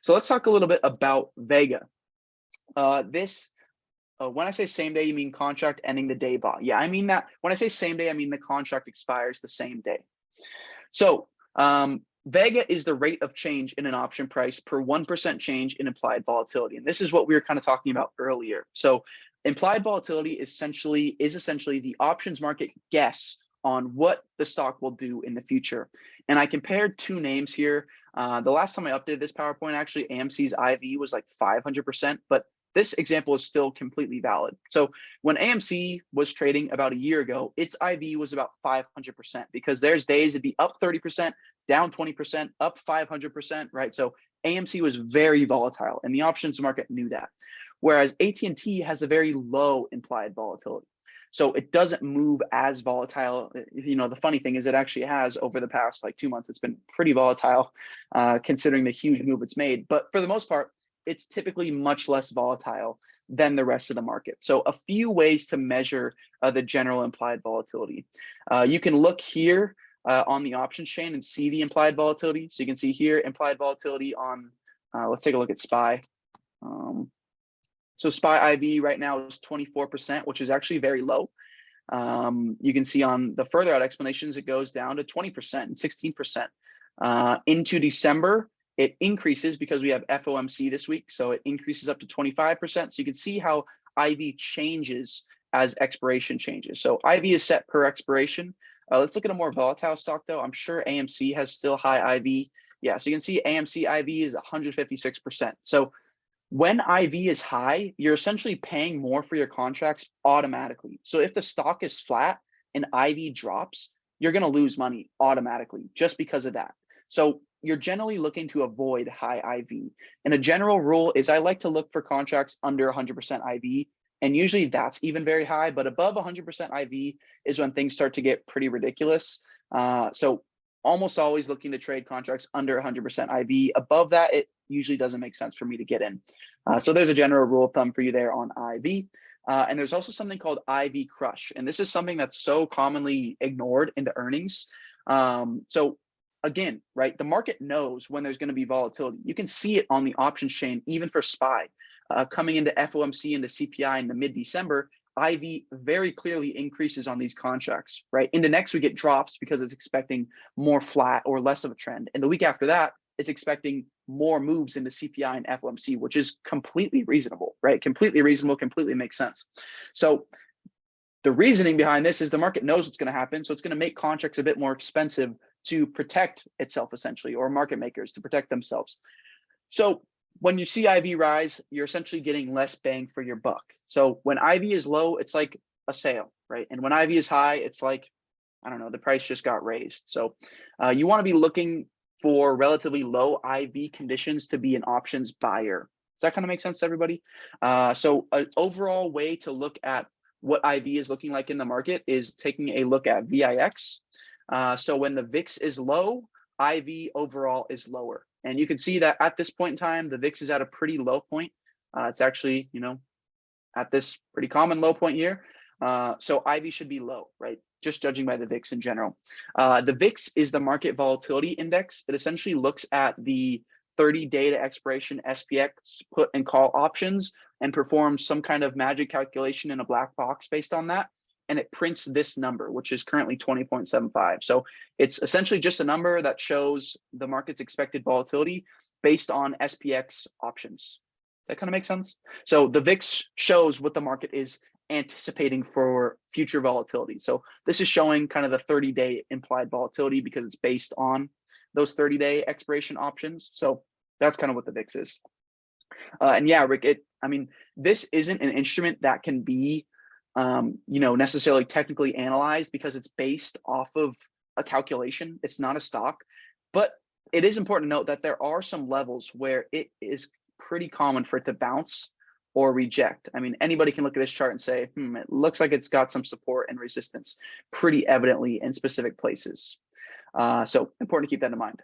Speaker 1: So let's talk a little bit about Vega. When I say same day, you mean contract ending the day bought. Yeah, I mean that. When I say same day, I mean the contract expires the same day. So Vega is the rate of change in an option price per 1% change in implied volatility. And this is what we were kind of talking about earlier. So implied volatility is essentially the options market guess on what the stock will do in the future. And I compared two names here. The last time I updated this PowerPoint, actually AMC's IV was like 500%, but this example is still completely valid. So when AMC was trading about a year ago, its IV was about 500% because there's days it'd be up 30%, down 20%, up 500%, right? So AMC was very volatile and the options market knew that. Whereas AT&T has a very low implied volatility. So it doesn't move as volatile. You know, the funny thing is it actually has over the past like 2 months, it's been pretty volatile considering the huge move it's made. But for the most part, it's typically much less volatile than the rest of the market. So a few ways to measure the general implied volatility. You can look here on the options chain and see the implied volatility. So you can see here implied volatility on, let's take a look at SPY. So SPY IV right now is 24%, which is actually very low. You can see on the further out explanations, it goes down to 20% and 16%. Into December, it increases because we have FOMC this week. So it increases up to 25%. So you can see how IV changes as expiration changes. So IV is set per expiration. Let's look at a more volatile stock though. I'm sure AMC has still high IV. Yeah, so you can see AMC IV is 156%. So when IV is high, you're essentially paying more for your contracts automatically. So if the stock is flat and IV drops, you're going to lose money automatically just because of that. So you're generally looking to avoid high IV. And a general rule is I like to look for contracts under 100% IV. And usually that's even very high, but above 100% IV is when things start to get pretty ridiculous. So almost always looking to trade contracts under 100% IV. Above that, it usually doesn't make sense for me to get in. So there's a general rule of thumb for you there on IV. And there's also something called IV crush. And this is something that's so commonly ignored into earnings. So again, right, the market knows when there's going to be volatility. You can see it on the options chain, even for SPY. Coming into FOMC and the CPI in the mid-December, IV very clearly increases on these contracts, right? Into next, we get drops because it's expecting more flat or less of a trend. And the week after that, it's expecting more moves into CPI and FOMC, which is completely reasonable, right? Completely reasonable, completely makes sense. So the reasoning behind this is the market knows what's going to happen. So it's going to make contracts a bit more expensive to protect itself, essentially, or market makers to protect themselves. So when you see IV rise, you're essentially getting less bang for your buck. So when IV is low, it's like a sale, right? And when IV is high, it's like, I don't know, the price just got raised. So you want to be looking for relatively low IV conditions to be an options buyer. Does that kind of make sense to everybody? So an overall way to look at what IV is looking like in the market is taking a look at VIX. So when the VIX is low, IV overall is lower. And you can see that at this point in time, the VIX is at a pretty low point. It's actually, at this pretty common low point here. So IV should be low, right? Just judging by the VIX in general. The VIX is the market volatility index. It essentially looks at the 30-day to expiration SPX put and call options and performs some kind of magic calculation in a black box based on that. And it prints this number, which is currently 20.75. So it's essentially just a number that shows the market's expected volatility based on SPX options. That kind of makes sense. So the VIX shows what the market is anticipating for future volatility. So this is showing kind of the 30-day implied volatility because it's based on those 30-day expiration options. So that's kind of what the VIX is. And yeah, Rick, this isn't an instrument that can be necessarily technically analyzed because it's based off of a calculation. It's not a stock, but it is important to note that there are some levels where it is pretty common for it to bounce or reject. I mean, anybody can look at this chart and say, it looks like it's got some support and resistance pretty evidently in specific places. So important to keep that in mind.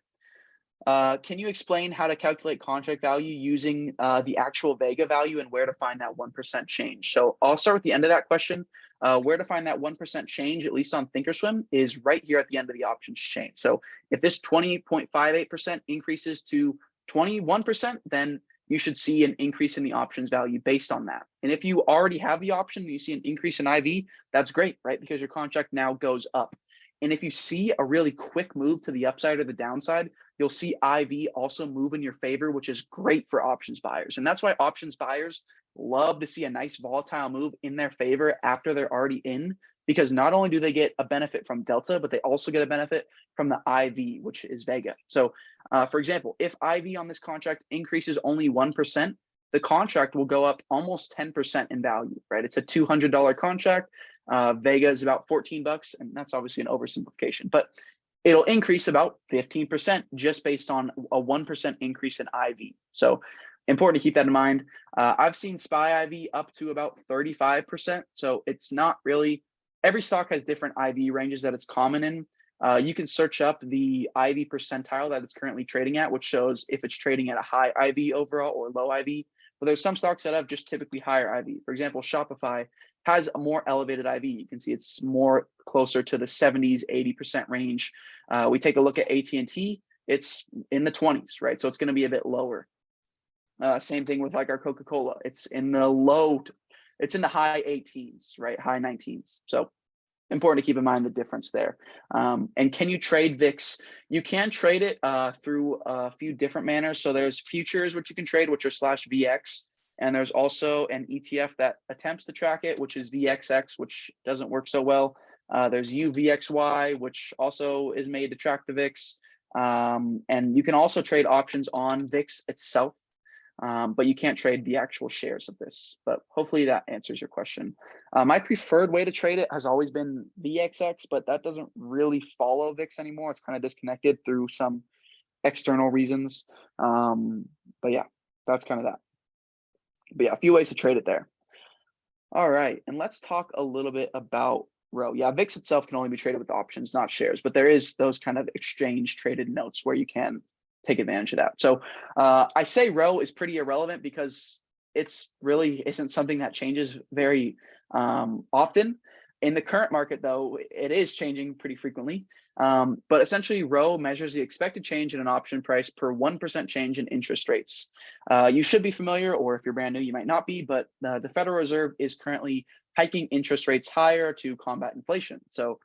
Speaker 1: Can you explain how to calculate contract value using the actual Vega value and where to find that 1% change? So I'll start with the end of that question. Where to find that 1% change, at least on ThinkorSwim, is right here at the end of the options chain. So if this 20.58% increases to 21%, then you should see an increase in the options value based on that. And if you already have the option and you see an increase in IV, that's great, right? Because your contract now goes up. And if you see a really quick move to the upside or the downside, you'll see IV also move in your favor, which is great for options buyers. And that's why options buyers love to see a nice volatile move in their favor after they're already in, because not only do they get a benefit from Delta, but they also get a benefit from the IV, which is Vega. So for example, if IV on this contract increases only 1%, the contract will go up almost 10% in value, right? It's a $200 contract. Vega is about 14 bucks, and that's obviously an oversimplification, but it'll increase about 15% just based on a 1% increase in IV. So important to keep that in mind. I've seen SPY IV up to about 35%. So it's not really, every stock has different IV ranges that it's common in. You can search up the IV percentile that it's currently trading at, which shows if it's trading at a high IV overall or low IV. But there's some stocks that have just typically higher IV. For example, Shopify has a more elevated IV. You can see it's more closer to the 70s, 80% range. We take a look at AT&T, it's in the 20s, right? So it's going to be a bit lower. Same thing with like our Coca-Cola. It's in the high 18s, right? High 19s. So important to keep in mind the difference there. And can you trade VIX? You can trade it through a few different manners. So there's futures, which you can trade, which are /VX. And there's also an ETF that attempts to track it, which is VXX, which doesn't work so well. There's UVXY, which also is made to track the VIX. And you can also trade options on VIX itself, but you can't trade the actual shares of this. But hopefully that answers your question. My preferred way to trade it has always been VXX, but that doesn't really follow VIX anymore. It's kind of disconnected through some external reasons. But yeah, that's kind of that. But yeah, a few ways to trade it there. All right, and let's talk a little bit about Row. Yeah, VIX itself can only be traded with options, not shares, but there is those kind of exchange traded notes where you can take advantage of that. So I say Row is pretty irrelevant because it's really isn't something that changes very often. In the current market, though, it is changing pretty frequently. But essentially, rho measures the expected change in an option price per 1% change in interest rates. You should be familiar, or if you're brand new, you might not be, but the Federal Reserve is currently hiking interest rates higher to combat inflation. So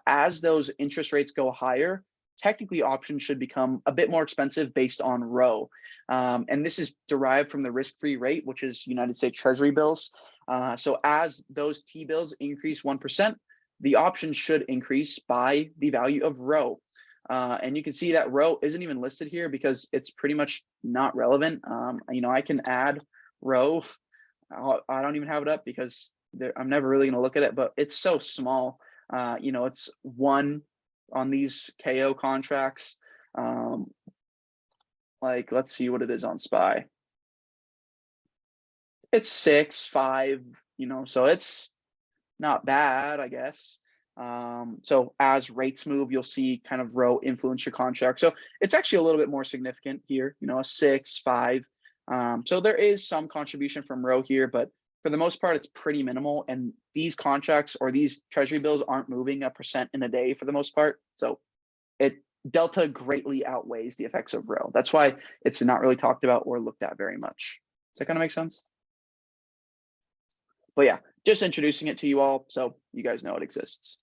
Speaker 1: as those interest rates go higher, technically options should become a bit more expensive based on rho. And this is derived from the risk-free rate, which is United States Treasury bills. So as those T-bills increase 1%, the options should increase by the value of rho. And you can see that rho isn't even listed here because it's pretty much not relevant. I can add rho. I don't even have it up because I'm never really going to look at it, but it's so small. It's 1 on these KO contracts. Let's see what it is on SPY. It's 6, 5, so it's not bad, I guess. So as rates move, you'll see kind of rho influence your contract. So it's actually a little bit more significant here, a 6, 5. So there is some contribution from rho here, but for the most part, it's pretty minimal. And these contracts or these treasury bills aren't moving 1% in a day for the most part. So delta greatly outweighs the effects of rho. That's why it's not really talked about or looked at very much. Does that kind of make sense? But yeah, just introducing it to you all so you guys know it exists.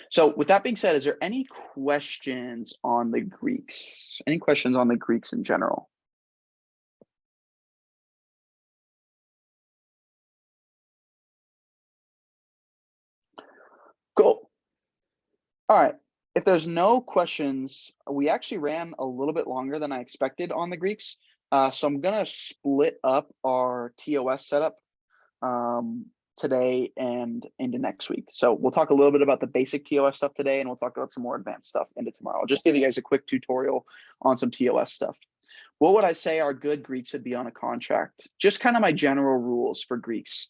Speaker 1: So with that being said, is there any questions on the Greeks? Any questions on the Greeks in general? Cool. All right. If there's no questions, we actually ran a little bit longer than I expected on the Greeks. So I'm going to split up our TOS setup today and into next week. So we'll talk a little bit about the basic TOS stuff today, and we'll talk about some more advanced stuff into tomorrow. I'll just give you guys a quick tutorial on some TOS stuff. What would I say are good Greeks should be on a contract? Just kind of my general rules for Greeks.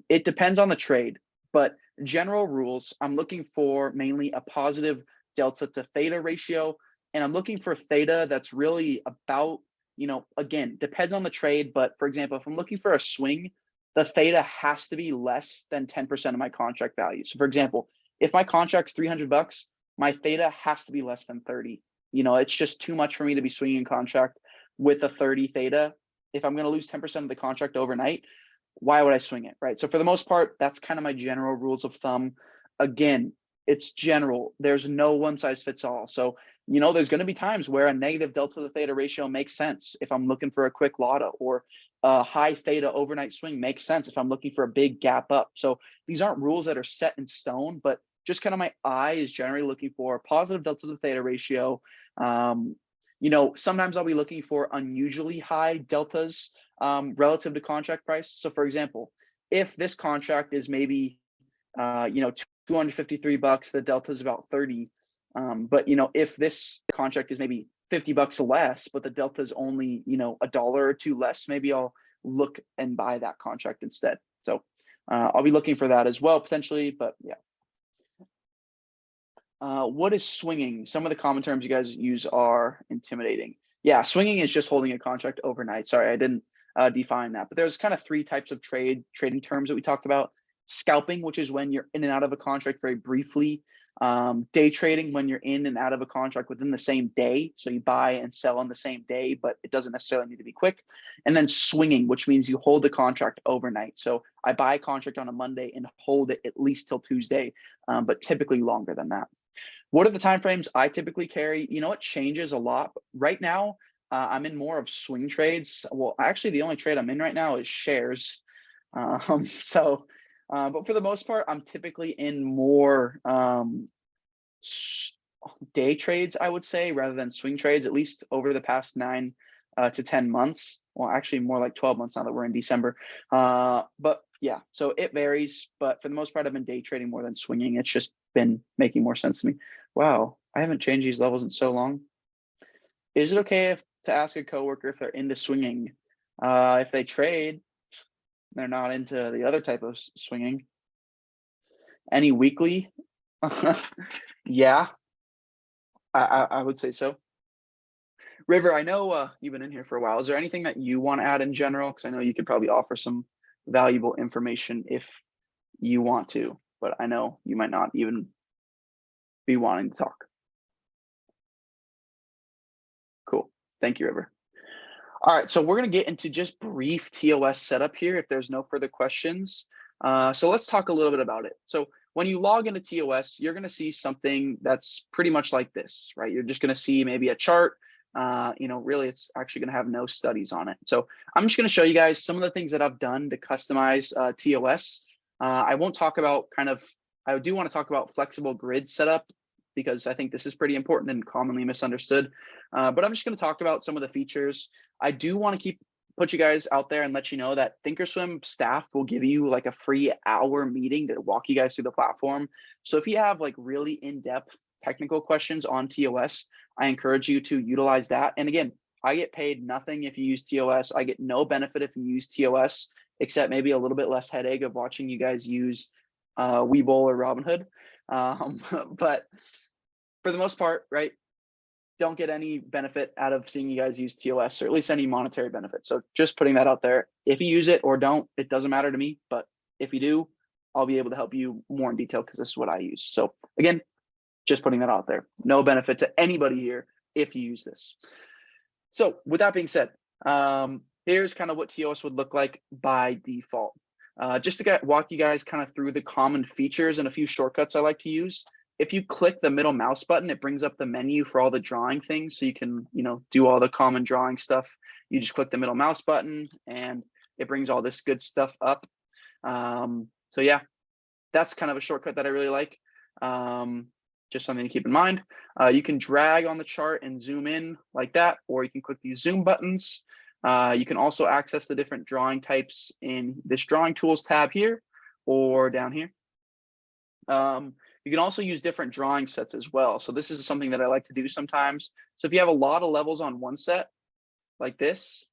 Speaker 1: It depends on the trade, but general rules, I'm looking for mainly a positive delta to theta ratio. And I'm looking for theta that's really about, again, depends on the trade. But for example, if I'm looking for a swing, the theta has to be less than 10% of my contract value. So for example, if my contract's $300, my theta has to be less than 30. It's just too much for me to be swinging contract with a 30 theta. If I'm going to lose 10% of the contract overnight, why would I swing it, right? So for the most part, that's kind of my general rules of thumb. Again, it's general. There's no one size fits all. So, there's going to be times where a negative delta to theta ratio makes sense if I'm looking for a quick lotta, or a high theta overnight swing makes sense if I'm looking for a big gap up. So these aren't rules that are set in stone, but just kind of my eye is generally looking for a positive delta to theta ratio. Sometimes I'll be looking for unusually high deltas relative to contract price. So for example, if this contract is maybe, $253, the delta is about 30. But if this contract is maybe $50 less, but the delta is only, $1 or $2 less, maybe I'll look and buy that contract instead. So I'll be looking for that as well, potentially, but yeah. What is swinging? Some of the common terms you guys use are intimidating. Yeah, swinging is just holding a contract overnight. Sorry, I didn't define that, but there's kind of 3 types of trading terms that we talked about. Scalping, which is when you're in and out of a contract very briefly. Day trading, when you're in and out of a contract within the same day. So you buy and sell on the same day, but it doesn't necessarily need to be quick. And then swinging, which means you hold the contract overnight. So I buy a contract on a Monday and hold it at least till Tuesday, but typically longer than that. What are the timeframes I typically carry? It changes a lot. Right now, I'm in more of swing trades. Well, actually, the only trade I'm in right now is shares. But for the most part, I'm typically in more day trades, I would say, rather than swing trades, at least over the past 9 to 10 months. Well, actually more like 12 months now that we're in December. But yeah, so it varies. But for the most part, I've been day trading more than swinging. It's just been making more sense to me. Wow, I haven't changed these levels in so long. Is it okay to ask a coworker if they're into swinging? If they trade, they're not into the other type of swinging. Any weekly? Yeah, I would say so. River, I know you've been in here for a while. Is there anything that you want to add in general? Because I know you could probably offer some valuable information if you want to. but I know you might not even be wanting to talk. Cool. Thank you, River. All right, so we're going to get into just brief TOS setup here if there's no further questions. So let's talk a little bit about it. So when you log into TOS, you're going to see something that's pretty much like this, right? You're just going to see maybe a chart. Really, it's actually going to have no studies on it. So I'm just going to show you guys some of the things that I've done to customize TOS. I won't talk about I do want to talk about flexible grid setup because I think this is pretty important and commonly misunderstood. But I'm just going to talk about some of the features. I do want to put you guys out there and let you know that ThinkorSwim staff will give you like a free hour meeting to walk you guys through the platform. So if you have like really in-depth technical questions on TOS, I encourage you to utilize that. And again, I get paid nothing if you use TOS. I get no benefit if you use TOS, except maybe a little bit less headache of watching you guys use Webull or Robinhood. But for the most part, right, don't get any benefit out of seeing you guys use TOS, or at least any monetary benefit. So just putting that out there. If you use it or don't, it doesn't matter to me. But if you do, I'll be able to help you more in detail because this is what I use. So again, just putting that out there. No benefit to anybody here if you use this. So with that being said, here's kind of what TOS would look like by default. Just to walk you guys kind of through the common features and a few shortcuts I like to use. If you click the middle mouse button, it brings up the menu for all the drawing things. So you can, do all the common drawing stuff. You just click the middle mouse button and it brings all this good stuff up. So yeah, that's kind of a shortcut that I really like. Just something to keep in mind. You can drag on the chart and zoom in like that, or you can click these zoom buttons. You can also access the different drawing types in this drawing tools tab here or down here. You can also use different drawing sets as well. So this is something that I like to do sometimes. So if you have a lot of levels on one set like this,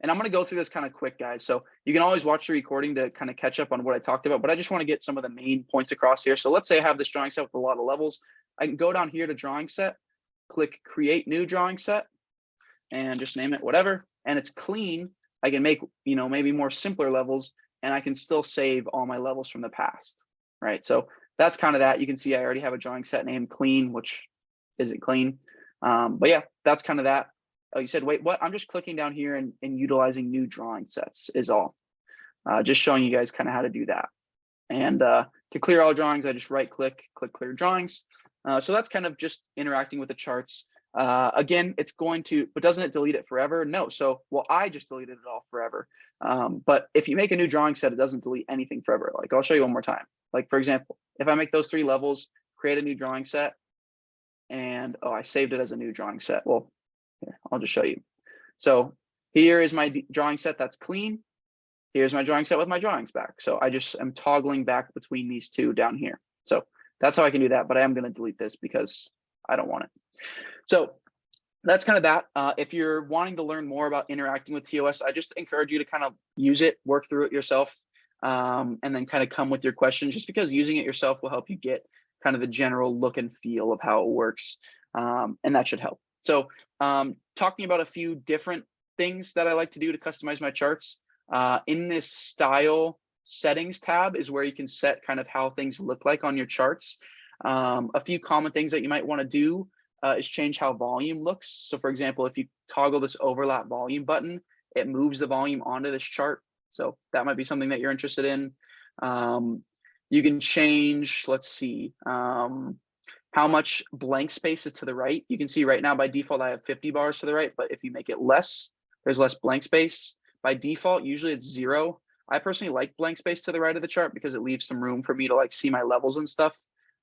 Speaker 1: and I'm going to go through this kind of quick, guys. So you can always watch the recording to kind of catch up on what I talked about, but I just want to get some of the main points across here. So let's say I have this drawing set with a lot of levels. I can go down here to drawing set, click create new drawing set, and just name it whatever. And it's clean. I can make, maybe more simpler levels, and I can still save all my levels from the past, right? So that's kind of that. You can see I already have a drawing set named clean, which isn't clean. But yeah, that's kind of that. Oh, you said, wait, what? I'm just clicking down here and utilizing new drawing sets is all. Just showing you guys kind of how to do that. And to clear all drawings, I just right click clear drawings. So that's kind of just interacting with the charts. Again, it's going to, but doesn't it delete it forever? No. So, well, I just deleted it all forever. But if you make a new drawing set, it doesn't delete anything forever. Like I'll show you one more time. Like for example, if I make those 3 levels, create a new drawing set, and I saved it as a new drawing set. Well, here, I'll just show you. So here is my drawing set that's clean. Here's my drawing set with my drawings back. So I just am toggling back between these two down here. So that's how I can do that, but I am going to delete this because I don't want it. So that's kind of that. If you're wanting to learn more about interacting with TOS, I just encourage you to kind of use it, work through it yourself, and then kind of come with your questions, just because using it yourself will help you get kind of the general look and feel of how it works, and that should help. So talking about a few different things that I like to do to customize my charts, in this style settings tab is where you can set kind of how things look like on your charts. A few common things that you might want to do is change how volume looks. So for example, if you toggle this overlap volume button, it moves the volume onto this chart. So that might be something that you're interested in. You can change, let's see, how much blank space is to the right. You can see right now by default, I have 50 bars to the right, but if you make it less, there's less blank space. By default, usually it's 0. I personally like blank space to the right of the chart because it leaves some room for me to like see my levels and stuff.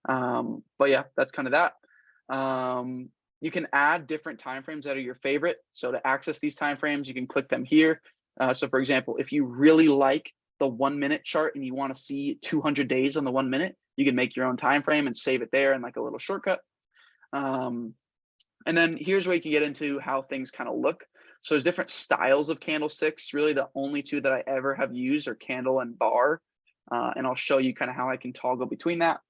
Speaker 1: But yeah, that's kind of that. You can add different timeframes that are your favorite. So to access these timeframes, you can click them here. So for example, if you really like the 1 minute chart and you want to see 200 days on the 1 minute, you can make your own time frame and save it there in like a little shortcut. And then here's where you can get into how things kind of look. So there's different styles of candlesticks. Really the only two that I ever have used are candle and bar. And I'll show you kind of how I can toggle between that.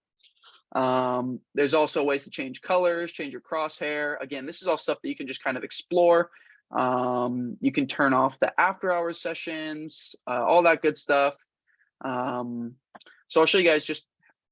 Speaker 1: There's also ways to change colors, change your crosshair. Again, this is all stuff that you can just kind of explore. You can turn off the after hours sessions, all that good stuff. So I'll show you guys just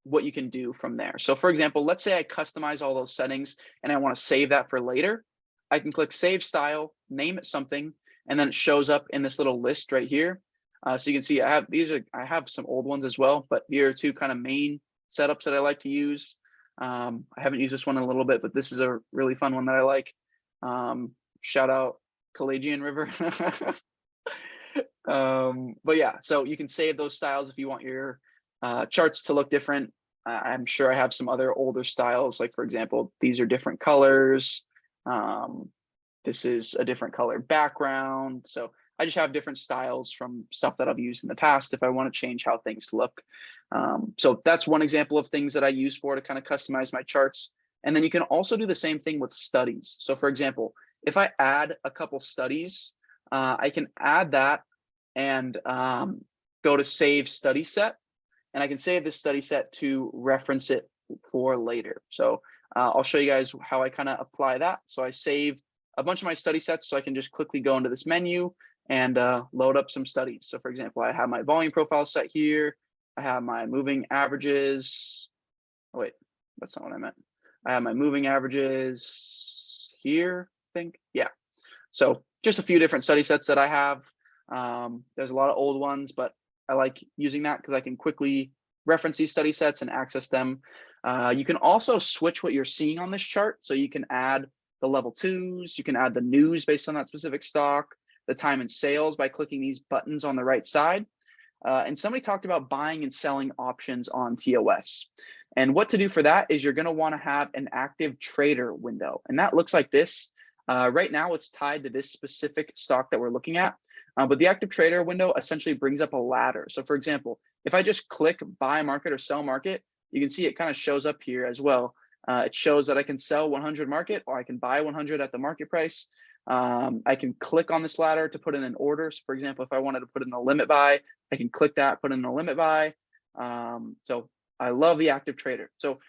Speaker 1: what you can do from there. So for example, let's say I customize all those settings and I want to save that for later. I can click Save Style, name it something, and then it shows up in this little list right here. So you can see I have some old ones as well, but here are two kind of main setups that I like to use. I haven't used this one in a little bit, but this is a really fun one that I like. Shout out Calagian River. But yeah, so you can save those styles if you want your charts to look different. I'm sure I have some other older styles, like for example, these are different colors. This is a different color background. So I just have different styles from stuff that I've used in the past if I want to change how things look. So that's one example of things that I use to kind of customize my charts. And then you can also do the same thing with studies. So for example, if I add a couple studies, I can add that and go to Save Study Set. And I can save this study set to reference it for later. So I'll show you guys how I kind of apply that. So I save a bunch of my study sets so I can just quickly go into this menu and load up some studies. So for example, I have my volume profile set here. I have my moving averages. Oh, wait, that's not what I meant. I have my moving averages here, I think. Yeah. So just a few different study sets that I have. There's a lot of old ones, but I like using that because I can quickly reference these study sets and access them. You can also switch what you're seeing on this chart. So you can add the level 2s, you can add the news based on that specific stock, the time and sales by clicking these buttons on the right side. And somebody talked about buying and selling options on TOS. And what to do for that is you're going to want to have an active trader window. And that looks like this. Right now, it's tied to this specific stock that we're looking at. But the active trader window essentially brings up a ladder. So for example, if I just click buy market or sell market, you can see it kind of shows up here as well. It shows that I can sell 100 market or I can buy 100 at the market price. I can click on this ladder to put in an order. So for example, if I wanted to put in a limit buy, I can click that, put in a limit buy. So I love the active trader. So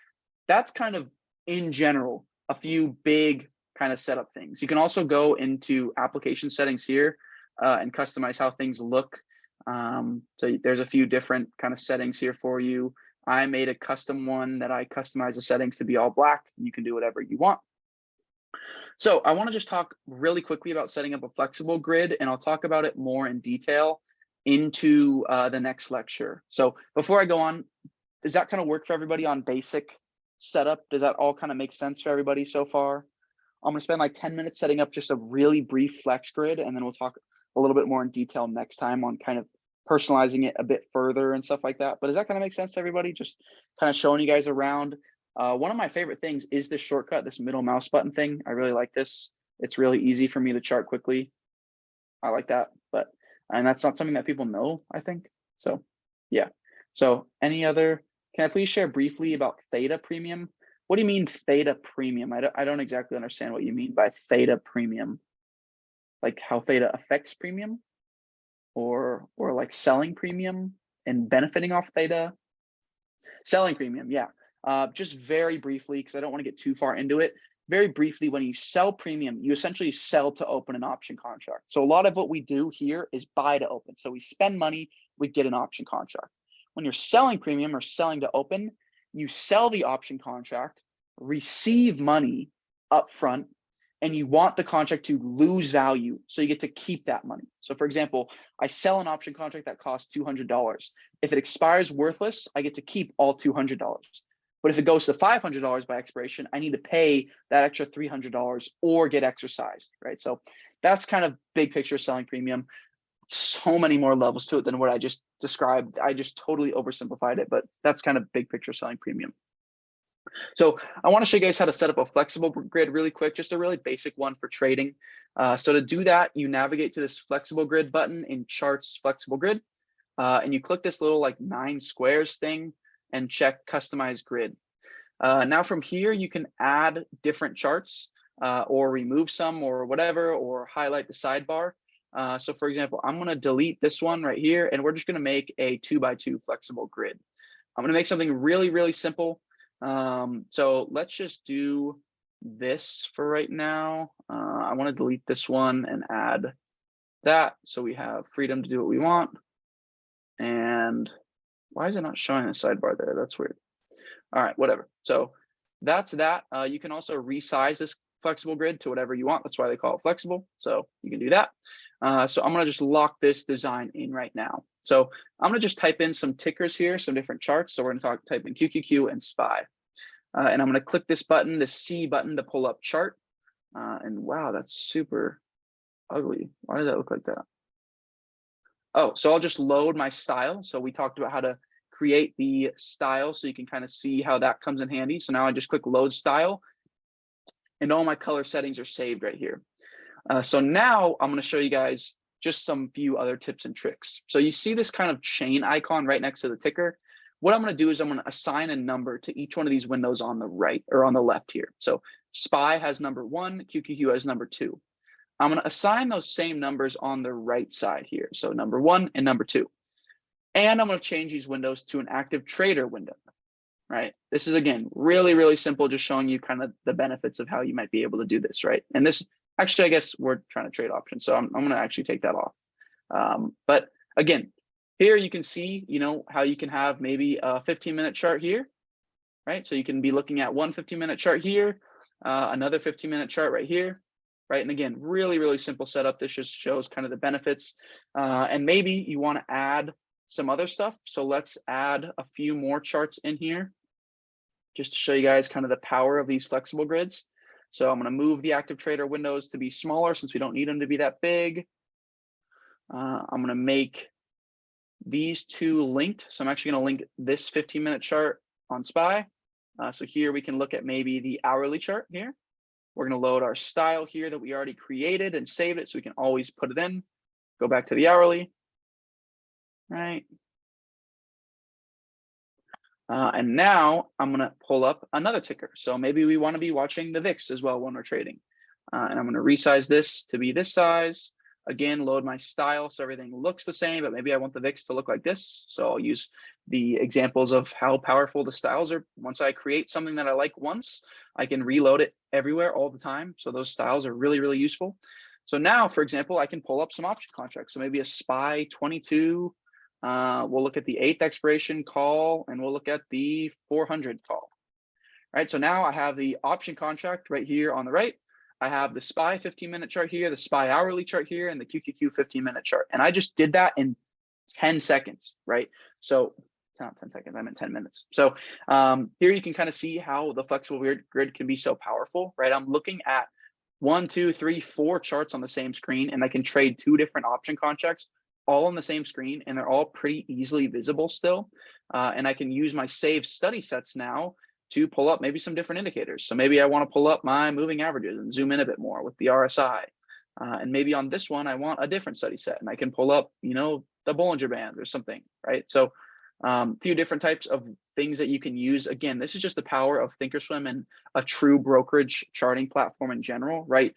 Speaker 1: that's kind of in general, a few big kind of setup things. You can also go into application settings here and customize how things look. So there's a few different kind of settings here for you. I made a custom one that I customize the settings to be all black. You can do whatever you want. So I want to just talk really quickly about setting up a flexible grid, and I'll talk about it more in detail into the next lecture. So before I go on, does that kind of work for everybody on basic setup? Does that all kind of make sense for everybody so far? I'm going to spend like 10 minutes setting up just a really brief flex grid, and then we'll talk a little bit more in detail next time on kind of personalizing it a bit further and stuff like that. But does that kind of make sense to everybody? Just kind of showing you guys around. One of my favorite things is this shortcut, this middle mouse button thing. I really like this. It's really easy for me to chart quickly. I like that, and that's not something that people know, I think. So yeah. So any other, can I please share briefly about Theta Premium? What do you mean Theta Premium? I don't exactly understand what you mean by Theta Premium. Like how Theta affects premium, or like selling premium and benefiting off Theta? Selling premium, yeah. Just very briefly, because I don't want to get too far into it. Very briefly, when you sell premium, you essentially sell to open an option contract. So a lot of what we do here is buy to open. So we spend money, we get an option contract. When you're selling premium or selling to open, you sell the option contract, receive money up front, and you want the contract to lose value, so you get to keep that money. So for example, I sell an option contract that costs $200. If it expires worthless, I get to keep all $200. But if it goes to $500 by expiration, I need to pay that extra $300 or get exercised, right? So that's kind of big picture selling premium. So many more levels to it than what I just described. I just totally oversimplified it, but that's kind of big picture selling premium. So I want to show you guys how to set up a flexible grid really quick, just a really basic one for trading. So to do that, you navigate to this flexible grid button in Charts Flexible Grid, and you click this little like 9 squares thing and check Customize Grid. Now from here, you can add different charts or remove some or whatever, or highlight the sidebar. So for example, I'm going to delete this one right here, and we're just going to make a 2x2 flexible grid. I'm going to make something really, really simple. So let's just do this for right now. I want to delete this one and add that, so we have freedom to do what we want. And why is it not showing the sidebar there? That's weird. All right, whatever. So that's that. You can also resize this flexible grid to whatever you want. That's why they call it flexible. So you can do that. So I'm going to just lock this design in right now. So I'm going to just type in some tickers here, some different charts. So we're going to type in QQQ and SPY. And I'm going to click this button, the C button, to pull up chart. And wow, that's super ugly. Why does that look like that? Oh, so I'll just load my style. So we talked about how to create the style so you can kind of see how that comes in handy. So now I just click load style and all my color settings are saved right here. So now I'm going to show you guys just some few other tips and tricks. So you see this kind of chain icon right next to the ticker. What I'm going to do is I'm going to assign a number to each one of these windows on the right or on the left here. So SPY has number 1, QQQ has number 2. I'm going to assign those same numbers on the right side here. So number 1 and number 2. And I'm going to change these windows to an active trader window, right? This is, again, really, really simple, just showing you kind of the benefits of how you might be able to do this, right? And this, actually, I guess we're trying to trade options. So I'm going to actually take that off. But again, here you can see, how you can have maybe a 15-minute chart here, right? So you can be looking at one 15-minute chart here, another 15-minute chart right here, right? And again, really, really simple setup. This just shows kind of the benefits. And maybe you want to add some other stuff. So let's add a few more charts in here just to show you guys kind of the power of these flexible grids. So I'm going to move the active trader windows to be smaller since we don't need them to be that big. I'm going to make these two linked. So I'm actually going to link this 15-minute chart on SPY. So here we can look at maybe the hourly chart here. We're going to load our style here that we already created and saved it so we can always put it in. Go back to the hourly. Right. And now I'm going to pull up another ticker. So maybe we want to be watching the VIX as well when we're trading. And I'm going to resize this to be this size. Again, load my style so everything looks the same, but maybe I want the VIX to look like this. So I'll use the examples of how powerful the styles are. Once I create something that I like once, I can reload it everywhere all the time. So those styles are really, really useful. So now, for example, I can pull up some option contracts. So maybe a SPY 22. We'll look at the 8th expiration call and we'll look at the 400 call. Right. So now I have the option contract right here on the right. I have the SPY 15-minute chart here, the SPY hourly chart here, and the QQQ 15-minute chart. And I just did that in 10 seconds, right? So it's not 10 seconds, I meant 10 minutes. So here you can kind of see how the flexible grid can be so powerful, right? I'm looking at 1, 2, 3, 4 charts on the same screen, and I can trade 2 different option contracts all on the same screen, and they're all pretty easily visible still. And I can use my saved study sets now to pull up maybe some different indicators. So maybe I want to pull up my moving averages and zoom in a bit more with the RSI. And maybe on this one, I want a different study set and I can pull up, the Bollinger Band or something, right? So a few different types of things that you can use. Again, this is just the power of ThinkorSwim and a true brokerage charting platform in general, right?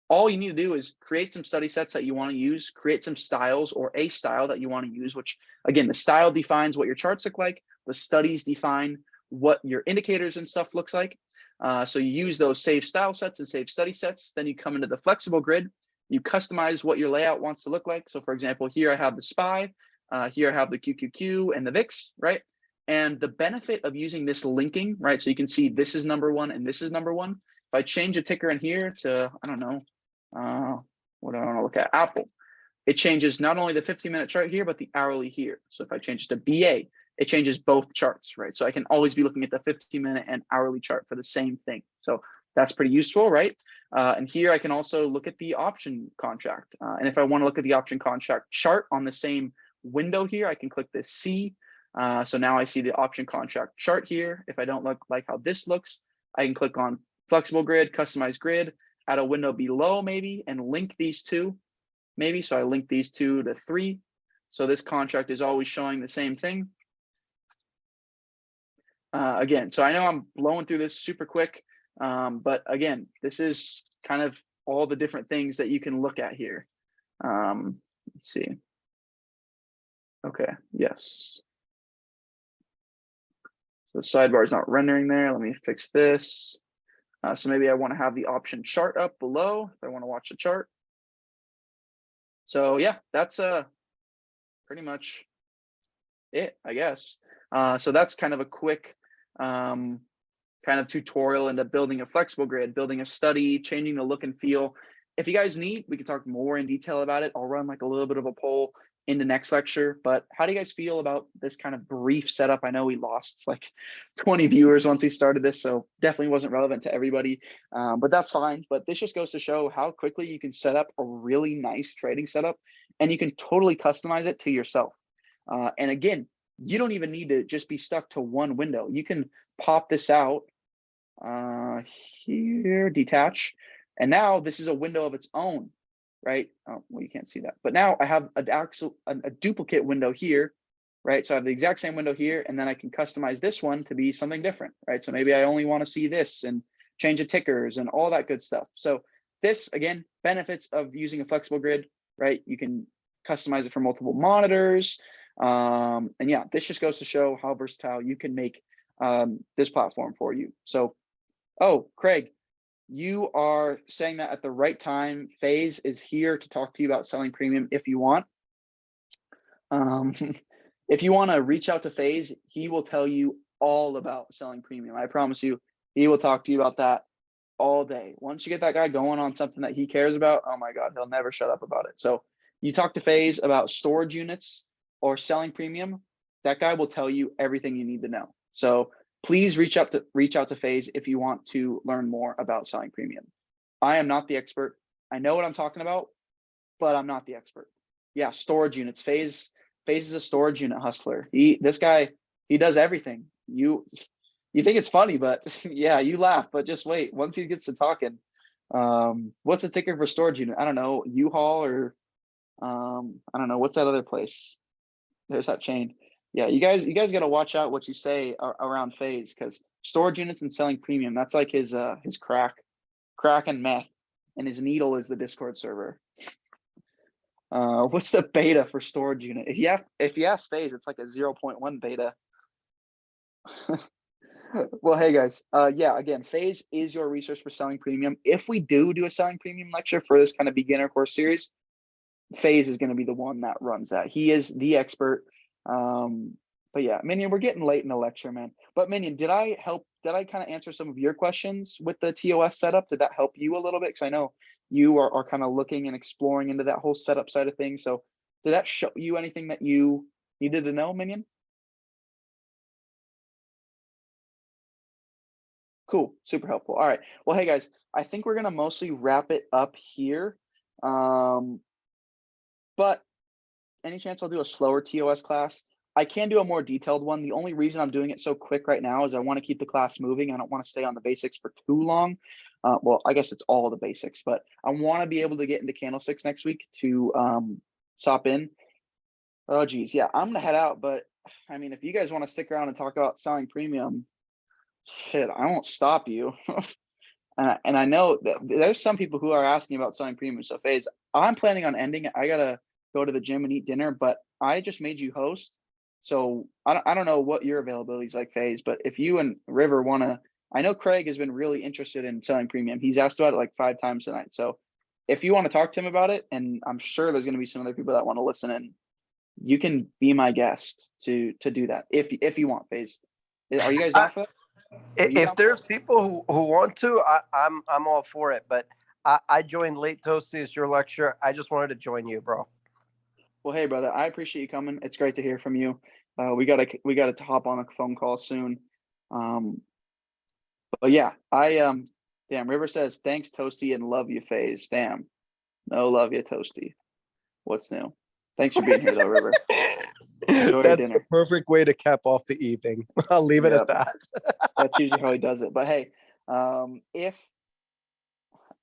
Speaker 1: All you need to do is create some study sets that you want to use, create some styles or a style that you want to use, which again, the style defines what your charts look like. The studies define what your indicators and stuff looks like. So you use those save style sets and save study sets. Then you come into the flexible grid. You customize what your layout wants to look like. So for example, here I have the SPY, here I have the QQQ and the VIX, right? And the benefit of using this linking, right? So you can see this is number 1 and this is number 1. If I change a ticker in here to, I don't know, what do I want to look at? Apple. It changes not only the 15-minute chart here, but the hourly here. So if I change it to BA, it changes both charts, right? So I can always be looking at the 15-minute and hourly chart for the same thing. So that's pretty useful, right? And here I can also look at the option contract. And if I want to look at the option contract chart on the same window here, I can click this C. So now I see the option contract chart here. If I don't like how this looks, I can click on flexible grid, customize grid, add a window below maybe, and link these two maybe. So I link these 2 to 3. So this contract is always showing the same thing. Again, so I know I'm blowing through this super quick, but again, this is kind of all the different things that you can look at here. Let's see. Okay, yes. So the sidebar is not rendering there. Let me fix this. So maybe I want to have the option chart up below if I want to watch the chart. So yeah, that's pretty much it, I guess. So that's kind of a quick kind of tutorial into building a flexible grid, building a study, changing the look and feel. If you guys need, we can talk more in detail about it. I'll run like a little bit of a poll in the next lecture, but how do you guys feel about this kind of brief setup? I know we lost like 20 viewers once we started this, so definitely wasn't relevant to everybody, but that's fine. But this just goes to show how quickly you can set up a really nice trading setup, and you can totally customize it to yourself. And again, you don't even need to just be stuck to one window. You can pop this out here, detach, and now this is a window of its own, right? Oh, well, you can't see that, but now I have a duplicate window here, right? So I have the exact same window here, and then I can customize this one to be something different, right? So maybe I only want to see this and change the tickers and all that good stuff. So this, again, benefits of using a flexible grid, right? You can customize it for multiple monitors. And yeah, this just goes to show how versatile you can make this platform for you. So, oh, Craig, you are saying that at the right time. FaZe is here to talk to you about selling premium if you want. If you want to reach out to FaZe, he will tell you all about selling premium. I promise you, he will talk to you about that all day. Once you get that guy going on something that he cares about, oh my God, he'll never shut up about it. So you talk to FaZe about storage units or selling premium, that guy will tell you everything you need to know. So please reach out to FaZe if you want to learn more about selling premium. I am not the expert. I know what I'm talking about, but I'm not the expert. Yeah, storage units. FaZe is a storage unit hustler. This guy does everything. You think it's funny, but yeah, you laugh, but just wait. Once he gets to talking, what's the ticker for storage unit? I don't know, U-Haul or I don't know, what's that other place? There's that chain. Yeah, you guys got to watch out what you say around FaZe, because storage units and selling premium, that's like his crack and meth, and his needle is the Discord server. What's the beta for storage unit? If you ask FaZe, it's like a 0.1 beta. Well, hey guys, yeah, again, FaZe is your resource for selling premium. If we do a selling premium lecture for this kind of beginner course series, FaZe is going to be the one that runs that. He is the expert. But yeah, Minion, we're getting late in the lecture, man. But Minion, did I kind of answer some of your questions with the TOS setup? Did that help you a little bit? Because I know you are kind of looking and exploring into that whole setup side of things. So did that show you anything that you needed to know, Minion? Cool, super helpful. All right. Well, hey guys, I think we're gonna mostly wrap it up here. But any chance I'll do a slower TOS class? I can do a more detailed one. The only reason I'm doing it so quick right now is I want to keep the class moving. I don't want to stay on the basics for too long. Well, I guess it's all the basics, but I want to be able to get into candlesticks next week to stop in. Oh geez, yeah, I'm gonna head out, but I mean, if you guys want to stick around and talk about selling premium, shit, I won't stop you. And I know that there's some people who are asking about selling premium. So FaZe, I'm planning on ending it. I gotta go to the gym and eat dinner, but I just made you host. So I don't know what your availability is like, FaZe, but if you and River wanna, I know Craig has been really interested in selling premium. He's asked about it like 5 times tonight. So if you want to talk to him about it, and I'm sure there's gonna be some other people that want to listen in, you can be my guest to do that if you want, FaZe. Are you guys down for that?
Speaker 2: If there's people who want to, I'm all for it. But I joined late, Tostie. It's your lecture. I just wanted to join you, bro.
Speaker 1: Well, hey, brother, I appreciate you coming. It's great to hear from you. We gotta hop on a phone call soon. But yeah, damn, River says thanks, Tostie, and love you, FaZe. Damn, no love you, Tostie. What's new? Thanks for being here, though, River.
Speaker 2: That's the perfect way to cap off the evening. I'll leave it at that.
Speaker 1: That's usually how he does it. But hey, if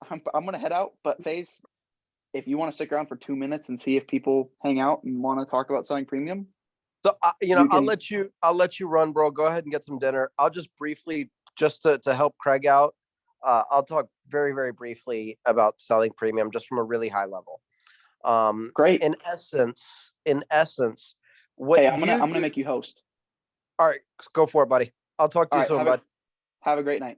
Speaker 1: I'm gonna head out, but FaZe, if you want to stick around for 2 minutes and see if people hang out and want to talk about selling premium.
Speaker 2: So I'll let you run, bro. Go ahead and get some dinner. I'll just briefly, just to help Craig out, I'll talk very, very briefly about selling premium, just from a really high level.
Speaker 1: Great.
Speaker 2: In essence, what
Speaker 1: I'm gonna make you host.
Speaker 2: All right, go for it, buddy. I'll talk to you soon, bud.
Speaker 1: Have a great night.